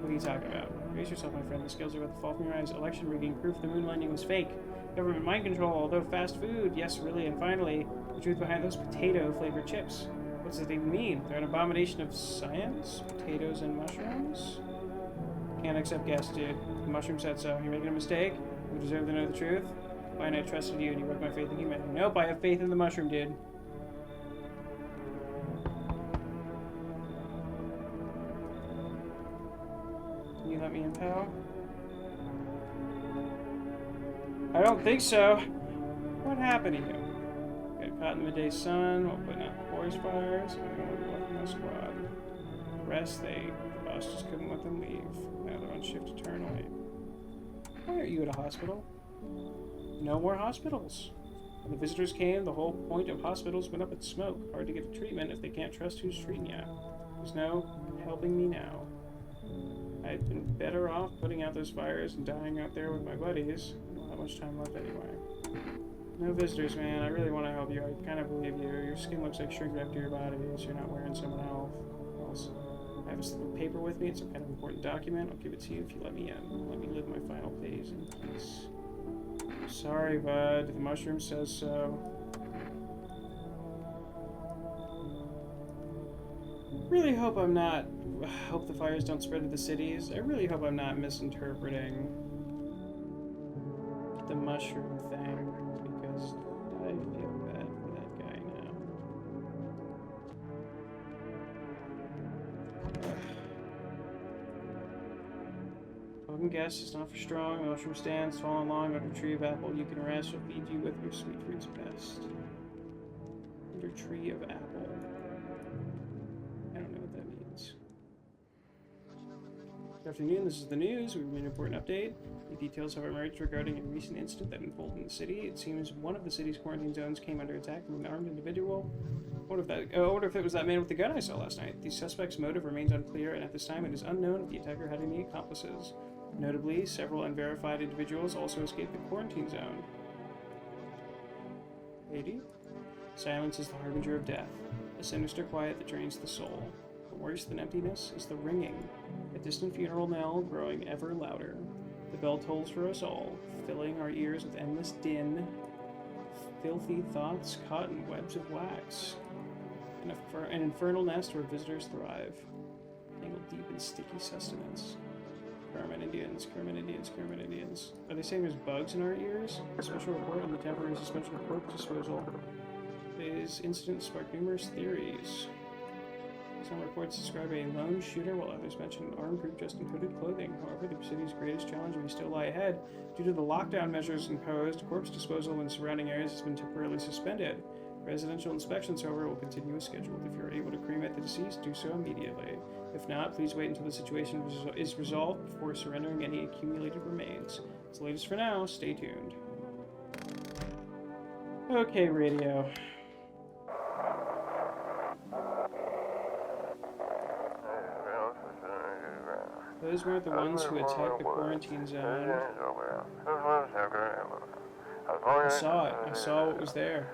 What are you talking about? Brace yourself, my friend. The skills are about to fall from your eyes. Election rigging. Proof the moon landing was fake. Government mind control, although fast food. Yes, really. And finally, the truth behind those potato-flavored chips. What does it even mean? They're an abomination of science? Potatoes and mushrooms? Can't accept guess, dude. The mushroom said so. You're making a mistake? We deserve to know the truth? Fine, I trusted you and you broke my faith in humanity. Nope, I have faith in the mushroom, dude. Can you let me in, pal? I don't think so. What happened to you? Got caught in the midday sun while putting out forest fires. I'm going to left my squad. The rest, the boss just couldn't let them leave. Now they're on shift eternally. Why aren't you at a hospital? No more hospitals. When the visitors came, the whole point of hospitals went up in smoke. Hard to get a treatment if they can't trust who's treating you. There's no helping me now. I'd been better off putting out those fires and dying out there with my buddies. I don't have much time left anyway. No visitors, man. I really want to help you. I kind of believe you. Your skin looks like shrink wrap to your body, so you're not wearing someone else. I have a slip of paper with me. It's some kind of important document. I'll give it to you if you let me in. Let me live my final days in peace. Sorry, bud. The mushroom says so. Really hope I'm not... hope the fires don't spread to the cities. I really hope I'm not misinterpreting the mushroom thing, because I feel bad for that guy now. Token guess is not for strong. The mushroom stands, fallen long under a tree of apple. You can rest, will feed you with your sweet fruits best. Under tree of apple. I don't know what that means. Good afternoon, this is the news. We have an important update. The details have emerged regarding a recent incident that unfolded in the city. It seems one of the city's quarantine zones came under attack from an armed individual. I wonder if it was that man with the gun I saw last night. The suspect's motive remains unclear, and at this time it is unknown if the attacker had any accomplices. Notably, several unverified individuals also escaped the quarantine zone. 80. Silence is the harbinger of death, a sinister quiet that drains the soul. But worse than emptiness is the ringing, a distant funeral knell growing ever louder. The bell tolls for us all, filling our ears with endless din, filthy thoughts caught in webs of wax. An infernal nest where visitors thrive, tangled deep in sticky sustenance. Kermit Indians, Kermit Indians, Kermit Indians. Are they saying there's bugs in our ears? A special report on the temporary suspension of corpse disposal. Today's incident sparked numerous theories. Some reports describe a lone shooter, while others mention an armed group dressed in hooded clothing. However, the city's greatest challenge may still lie ahead. Due to the lockdown measures imposed, corpse disposal in surrounding areas has been temporarily suspended. Residential inspections, however, will continue as scheduled. If you are able to cremate the deceased, do so immediately. If not, please wait until the situation is resolved before surrendering any accumulated remains. It's the latest for now. Stay tuned. Okay, radio. Those weren't the ones who attacked the quarantine zone. I saw it. I saw what was there.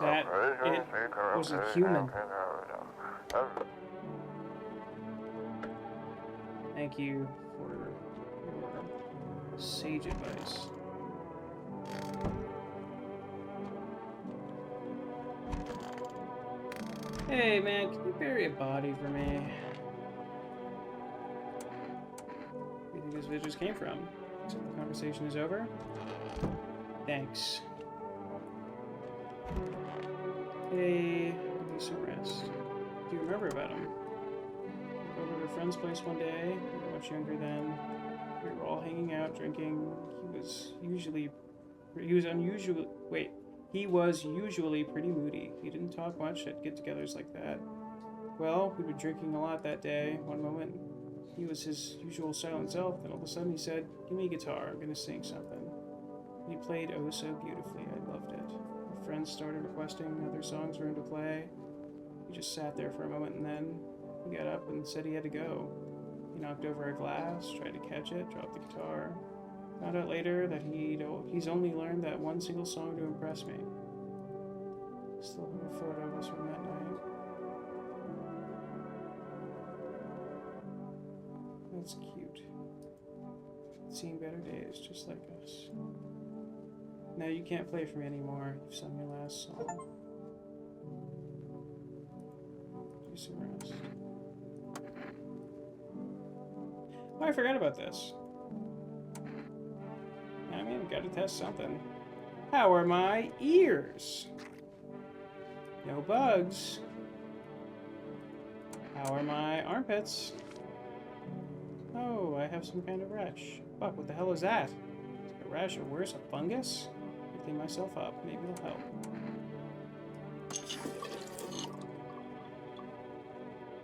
That it wasn't human. Thank you for your sage advice. Hey man, can you bury a body for me? Where do you think those visitors came from? So the conversation is over? Thanks. Hey, need some rest. Do you remember about him? Over to a friend's place one day, we were much younger then. We were all hanging out, drinking. He was usually pretty moody. He didn't talk much at get-togethers like that. Well, we'd been drinking a lot that day. One moment, he was his usual silent self, then all of a sudden he said, "Give me a guitar, I'm gonna sing something." And he played oh so beautifully. I loved it. Our friends started requesting other songs for him to play. He just sat there for a moment, and then he got up and said he had to go. He knocked over a glass, tried to catch it, dropped the guitar. Found out later that he's only learned that one single song to impress me. Still have a photo of us from that night. That's cute. Seen better days, just like us. No, you can't play for me anymore. You've sung your last song. Do some rest. Oh, I forgot about this. I mean, I've got to test something. How are my ears? No bugs. How are my armpits? Oh, I have some kind of rash. Fuck, what the hell is that? A rash or worse, a fungus? I'll clean myself up. Maybe it'll help.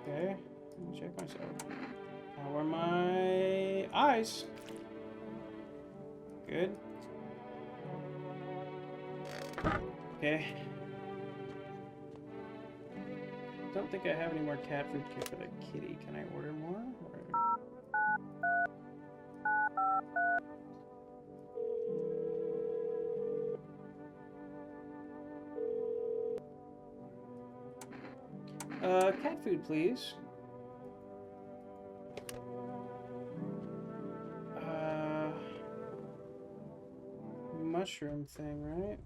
Okay, let me check myself. How are my eyes? Good. Okay. don't think I have any more cat food here for the kitty. Can I order more? Cat food, please. Mushroom thing, right?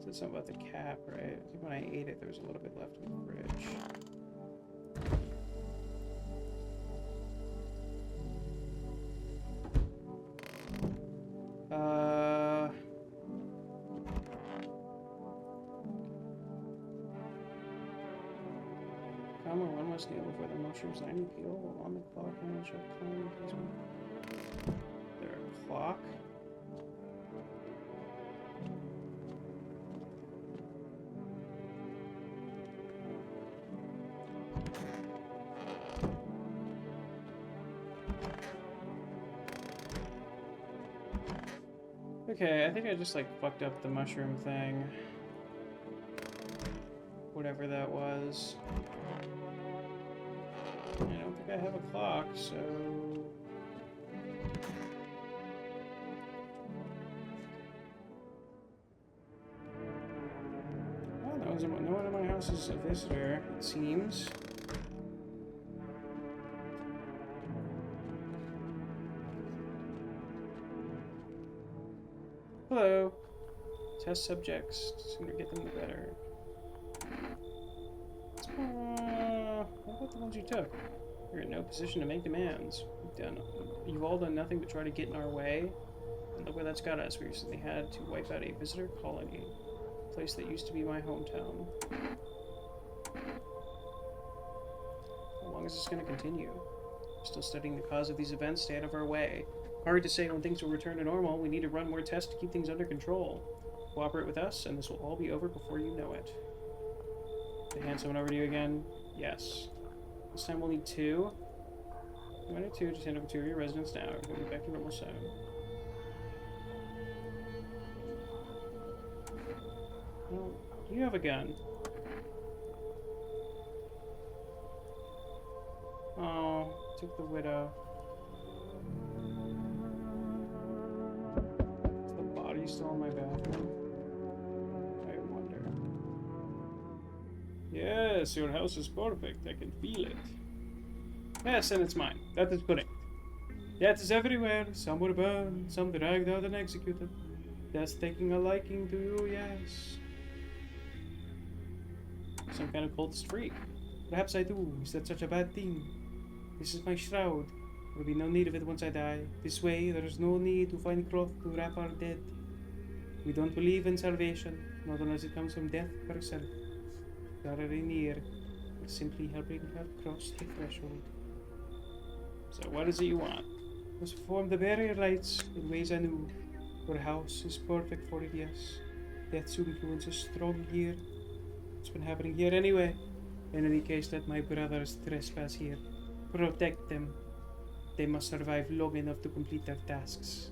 Said something about the cap, right? I think when I ate it, there was a little bit left in the fridge. Come on, one must kneel before the mushrooms. 90 peel on the clock. And shall climb. There, a clock. Okay, I think I just like fucked up the mushroom thing. Whatever that was. I don't think I have a clock, so... Well, no one in my house is a visitor, it seems. Hello. Test subjects. The sooner get them, the better. What about the ones you took? You're in no position to make demands. You've all done nothing but try to get in our way. And look where that's got us. We recently had to wipe out a visitor colony. A place that used to be my hometown. How long is this going to continue? Still studying the cause of these events, stay out of our way. Hard to say when things will return to normal. We need to run more tests to keep things under control. Cooperate with us, and this will all be over before you know it. Can I hand someone over to you again? Yes. This time we'll need 2. You want 2, just hand over 2 of your residents now. We'll be back to normal soon. Well, you have a gun. Oh, took the widow. Is the body still in my bathroom? I wonder. Yes, your house is perfect. I can feel it. Yes, and it's mine. That is correct. Death is everywhere. Some were burned, some dragged out and executed. Death taking a liking to you, yes. Some kind of cultist freak. Perhaps I do. Is that such a bad thing? This is my shroud. There will be no need of it once I die. This way, there is no need to find cloth to wrap our dead. We don't believe in salvation, not unless it comes from death herself. Very near. It's simply helping her cross the threshold. So what is it you want? Must perform the barrier rites in ways I knew. Your house is perfect for it, yes. Death's influence is strong here. It's been happening here anyway. In any case, let my brothers trespass here. Protect them. They must survive long enough to complete their tasks.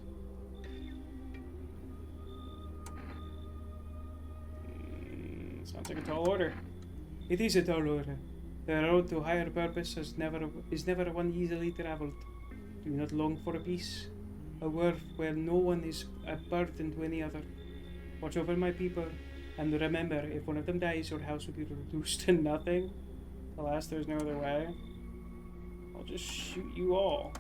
Sounds like a tall order. It is a tall order. The road to higher purpose is never one easily traveled. Do you not long for a peace? A world where no one is a burden to any other. Watch over my people, and remember, if one of them dies, your house will be reduced to nothing. Alas, there's no other way. I'll just shoot you all.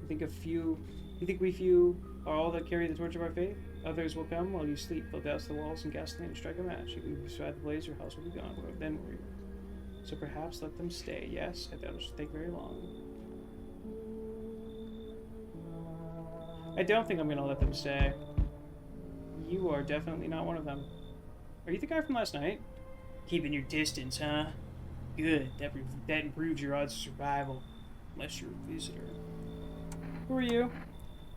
You think we few are all that carry the torch of our faith? Others will come while you sleep. They'll douse the walls in gasoline and strike a match. If you survive the blaze, your house will be gone. Then worry. So perhaps let them stay. Yes, I doubt it should take very long. I don't think I'm gonna let them stay. You are definitely not one of them. Are you the guy from last night? Keeping your distance, huh? Good. That improves your odds of survival. Unless you're a visitor. Who are you?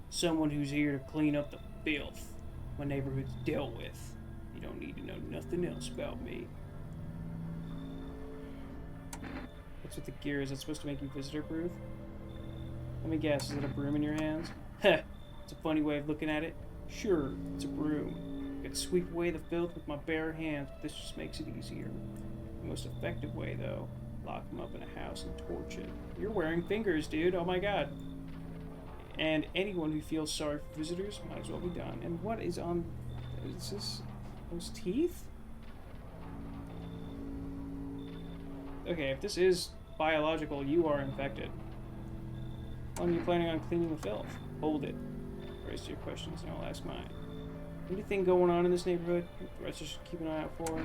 Someone who's here to clean up the filth my neighborhood's dealt with. You don't need to know nothing else about me. What's with the gear? Is it supposed to make you visitor-proof? Let me guess, is it a broom in your hands? Heh, It's a funny way of looking at it. Sure, it's a broom. I could sweep away the filth with my bare hands, but this just makes it easier. The most effective way, though, lock them up in a house and torch it. You're wearing fingers, dude. Oh my god. And anyone who feels sorry for visitors might as well be done. And what is on... Is this... those teeth? Okay, if this is biological, you are infected. How long are you planning on cleaning the filth? Hold it. The rest of your questions and I'll ask mine. Anything going on in this neighborhood? The rest should keep an eye out for.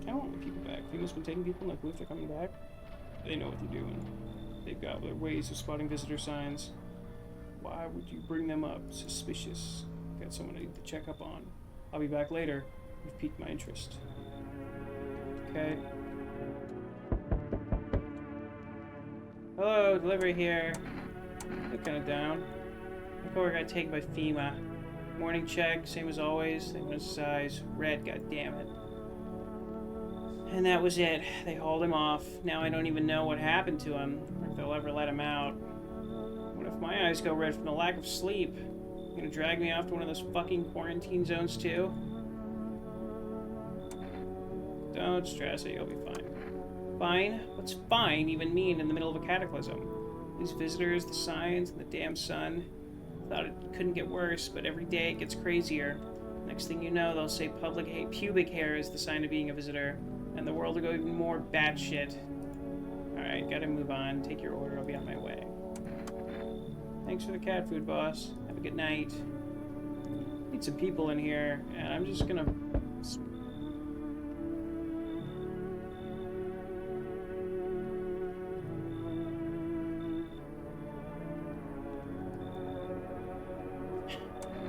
I don't want people back. FEMA's been taking people, like, if they're coming back. They know what they're doing. They've got their ways of spotting visitor signs. Why would you bring them up? Suspicious. Got someone I need to check up on. I'll be back later. You've piqued my interest. Okay. Hello, delivery here. Look kind of down. My coworker got taken by FEMA. Morning check, same as always. They went size red, goddammit. And that was it. They hauled him off. Now I don't even know what happened to him, or if they'll ever let him out. What if my eyes go red from the lack of sleep? You gonna drag me off to one of those fucking quarantine zones too? Don't stress it, you'll be fine. Fine? What's fine even mean in the middle of a cataclysm? These visitors, the signs, and the damn sun. Thought it couldn't get worse, but every day it gets crazier. Next thing you know, they'll say pubic hair is the sign of being a visitor, and the world will go even more batshit. Alright, gotta move on. Take your order, I'll be on my way. Thanks for the cat food, boss. Have a good night. Need some people in here, and I'm just gonna...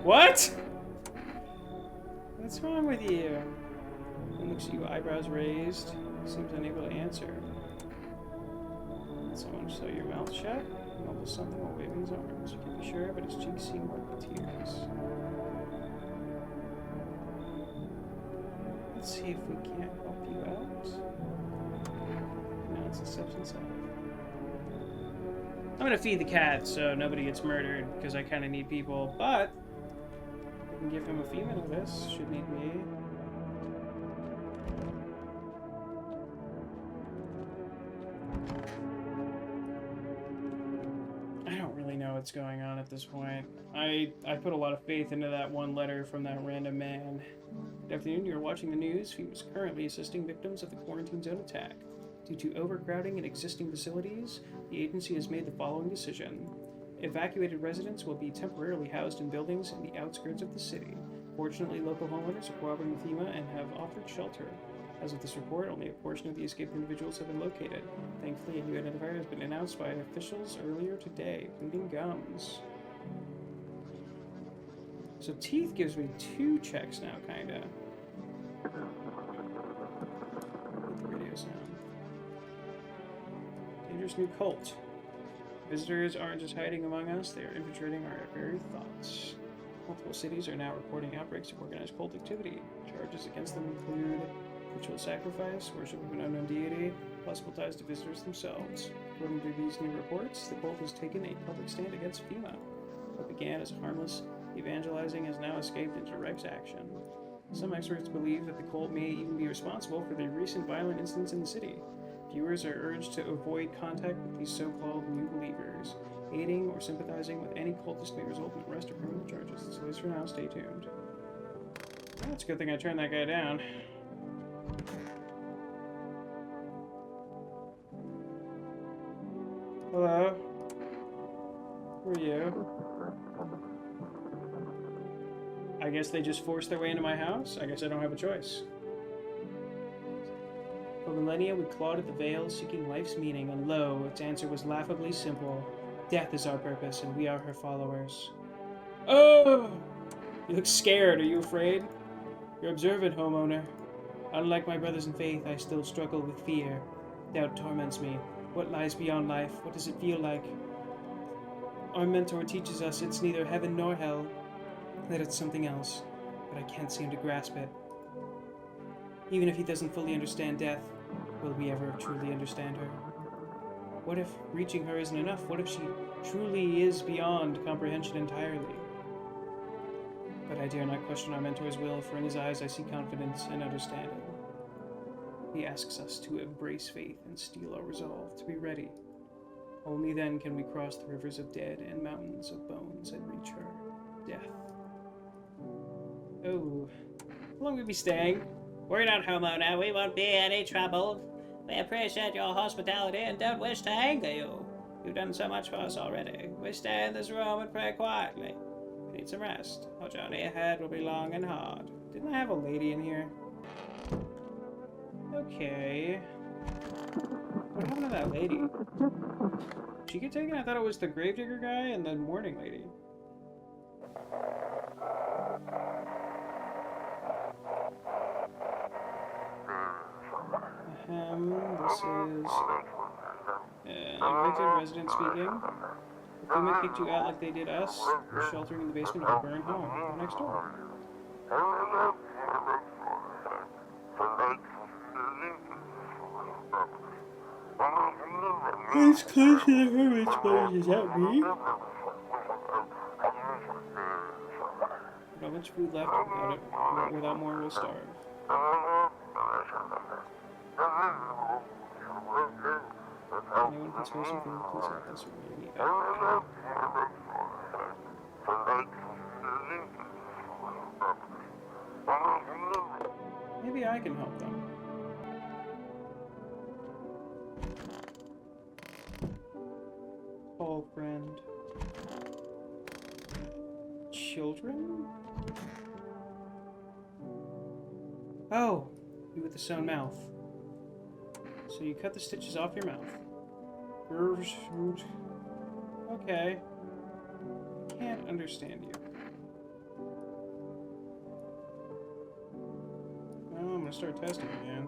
What? What's wrong with you? He looks at you, eyebrows raised. Seems unable to answer. Someone sew your mouth shut? Mumble something while waving his arms. You can't be sure, but his cheeks seem marked with tears. Let's see if we can't help you out. No, it's a substance of. I'm gonna feed the cat so nobody gets murdered, because I kind of need people, but I can give him a few minutes of this, should need me. I don't really know what's going on at this point. I put a lot of faith into that one letter from that random man. Good afternoon, you're watching the news. FEMA is currently assisting victims of the quarantine zone attack. Due to overcrowding in existing facilities, the agency has made the following decision. Evacuated residents will be temporarily housed in buildings in the outskirts of the city. Fortunately, local homeowners are cooperating with FEMA and have offered shelter. As of this report, only a portion of the escaped individuals have been located. Thankfully, a new identifier has been announced by officials earlier today. Bleeding gums. So teeth gives me 2 checks now, kinda. With the radio sound. Dangerous new cult. Visitors aren't just hiding among us, they are infiltrating our very thoughts. Multiple cities are now reporting outbreaks of organized cult activity. Charges against them include ritual sacrifice, worship of an unknown deity, possible ties to visitors themselves. According to these new reports, the cult has taken a public stand against FEMA. What began as harmless evangelizing has now escaped into direct action. Some experts believe that the cult may even be responsible for the recent violent incidents in the city. Viewers are urged to avoid contact with these so-called new believers. Aiding or sympathizing with any cultist may result in arrest or criminal charges. So at least for now, stay tuned. Well, it's a good thing I turned that guy down. Hello? Who are you? I guess they just forced their way into my house? I guess I don't have a choice. For millennia, we clawed at the veil, seeking life's meaning, and lo, its answer was laughably simple. Death is our purpose, and we are her followers. Oh! You look scared. Are you afraid? You're observant, homeowner. Unlike my brothers in faith, I still struggle with fear. Doubt torments me. What lies beyond life? What does it feel like? Our mentor teaches us it's neither heaven nor hell, that it's something else, but I can't seem to grasp it. Even if he doesn't fully understand death, will we ever truly understand her? What if reaching her isn't enough? What if she truly is beyond comprehension entirely? But I dare not question our mentor's will, for in his eyes I see confidence and understanding. He asks us to embrace faith and steel our resolve, to be ready. Only then can we cross the rivers of dead and mountains of bones and reach her death. Oh, how long will we be staying? Worry not, Homo, now. We won't be any trouble. We appreciate your hospitality and don't wish to anger you. You've done so much for us already. We stay in this room and pray quietly. We need some rest. Our journey ahead will be long and hard. Didn't I have a lady in here? Okay. What happened to that lady? Did she get taken? I thought it was the gravedigger guy and the mourning lady. This is evicted resident speaking. If Fuma kicked you out like they did us, you're sheltering in the basement of a burned home. Go next door. It's close to the hermit's place. Is that me? Not much food left. Without more, we'll starve. Anyone can spare some food, please help us. We're gonna eat out. Maybe I can help them. Paul friend. Children? Oh, you with the sewn mouth. So you cut the stitches off your mouth. Okay. Can't understand you. Well, I'm gonna start testing again.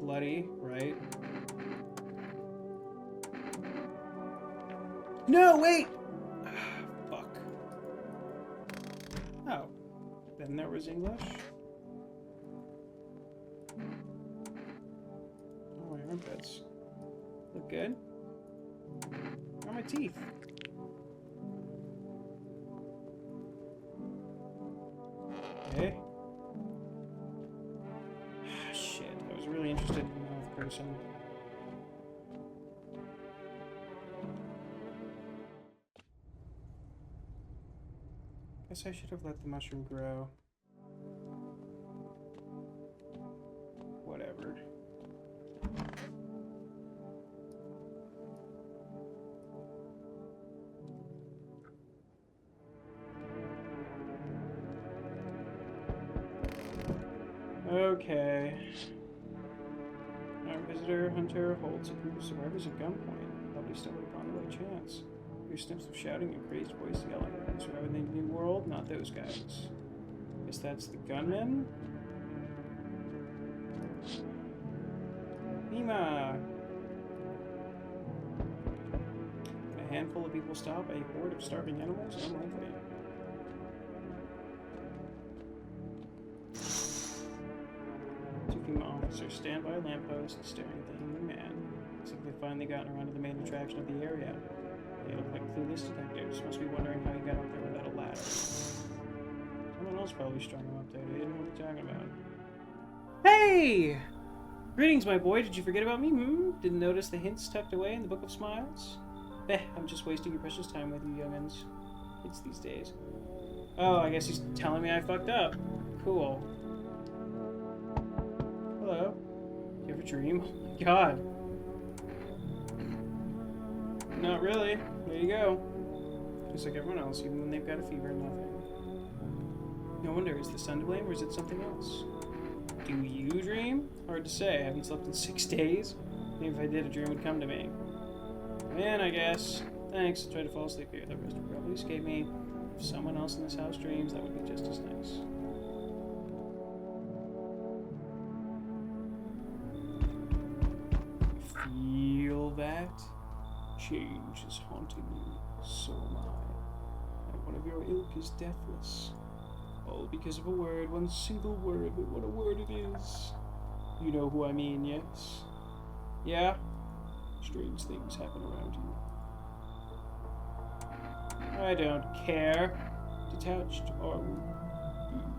Bloody, right? No, wait! Fuck. Oh. Then there was English. Oh, my armpits. Look good? Where are my teeth? Okay. Shit, I was really interested in the mouth person. Guess I should have let the mushroom grow. Whatever. Okay. Our visitor hunter holds a group of survivors at gunpoint. Probably stumbled upon it by chance. Your snips of shouting and crazed voice yelling. Surviving the Indian world? Not those guys. Guess that's the gunmen? Nima! Can a handful of people stop a horde of starving animals? Unlikely. Two female officers stand by a lamppost, staring at the hanging man. Looks like they've finally gotten around to the main attraction of the area. They look like clueless detectives. Must be wondering how he got up there without a ladder. Someone else probably strung him up there. They didn't know what they're talking about. Hey! Greetings, my boy. Did you forget about me? Didn't notice the hints tucked away in the Book of Smiles? I'm just wasting your precious time with you youngins. It's these days. Oh, I guess he's telling me I fucked up. Cool. Hello. Do you have a dream? Oh my god. Not really. There you go. Just like everyone else, even when they've got a fever and nothing. No wonder, is the sun to blame or is it something else? Do you dream? Hard to say. I haven't slept in 6 days. Maybe if I did, a dream would come to me. Man, I guess. Thanks. I tried to fall asleep here. The rest would probably escape me. If someone else in this house dreams, that would be just as nice. Feel that? Change is haunting you. So am I. And one of your ilk is deathless. All because of a word, one single word, but what a word it is. You know who I mean, yes? Yeah? Strange things happen around you. I don't care. Detached, are we?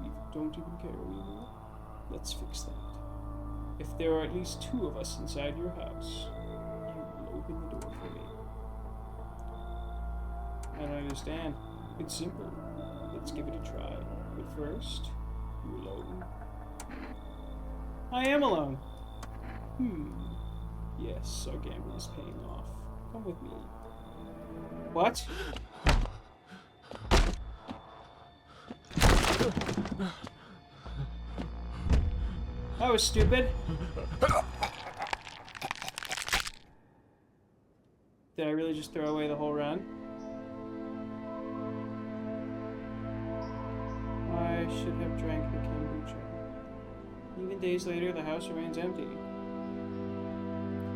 You don't even care anymore? Let's fix that. If there are at least 2 of us inside your house, you will open the door for me. I don't understand. It's simple. Let's give it a try. But first, you alone? I am alone. Yes, our gambling is paying off. Come with me. What? That was stupid. Did I really just throw away the whole run? I should have drank the kombucha. Even days later, the house remains empty.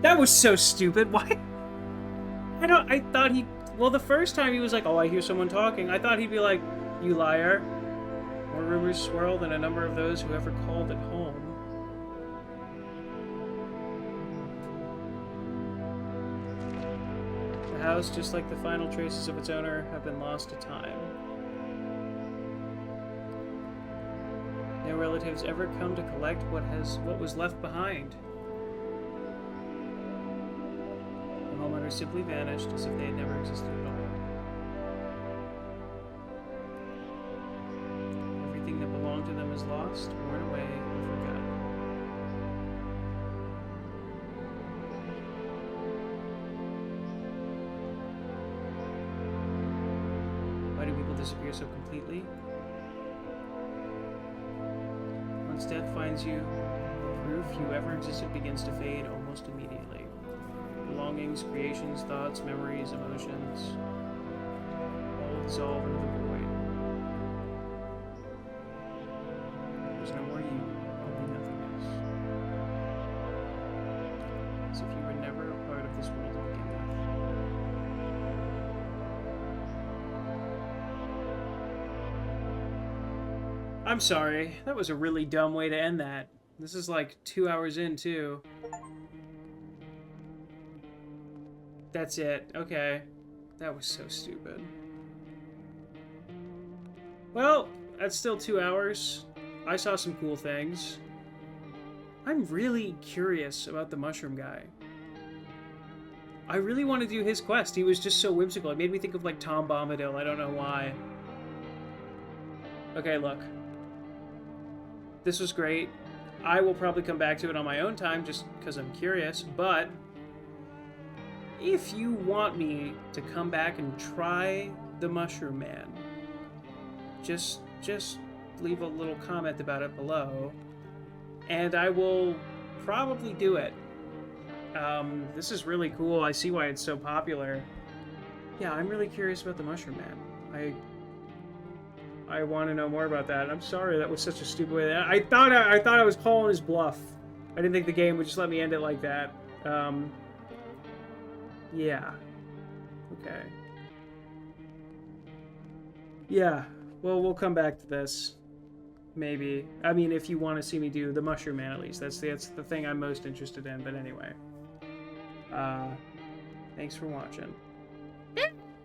That was so stupid. Why? I thought he... Well, the first time he was like, oh, I hear someone talking. I thought he'd be like, you liar. More rumors swirl than a number of those who ever called it home. The house, just like the final traces of its owner, have been lost to time. No relatives ever come to collect what was left behind. The homeowners simply vanished as if they had never existed at all. Everything that belonged to them is lost, worn away, or forgotten. Why do people disappear so completely? Once death finds you, proof you ever existed begins to fade almost immediately. Belongings, creations, thoughts, memories, emotions, all dissolve into the void. There's no more you, only nothingness. As if you were never a part of this world to begin with. I'm sorry, that was a really dumb way to end that. This is like 2 hours in, too. That's it. Okay. That was so stupid. Well, that's still 2 hours. I saw some cool things. I'm really curious about the mushroom guy. I really want to do his quest. He was just so whimsical. It made me think of, like, Tom Bombadil. I don't know why. Okay, look. This was great. I will probably come back to it on my own time just because I'm curious, but if you want me to come back and try the Mushroom Man, just leave a little comment about it below, and I will probably do it. This is really cool. I see why it's so popular. Yeah, I'm really curious about the Mushroom Man. I want to know more about that. I'm sorry that was such a stupid way. I thought I was calling his bluff. I didn't think the game would just let me end it like that. Yeah. Okay. Yeah. Well, we'll come back to this. Maybe. I mean, if you want to see me do the Mushroom Man, at least. That's the thing I'm most interested in. But anyway. Thanks for watching.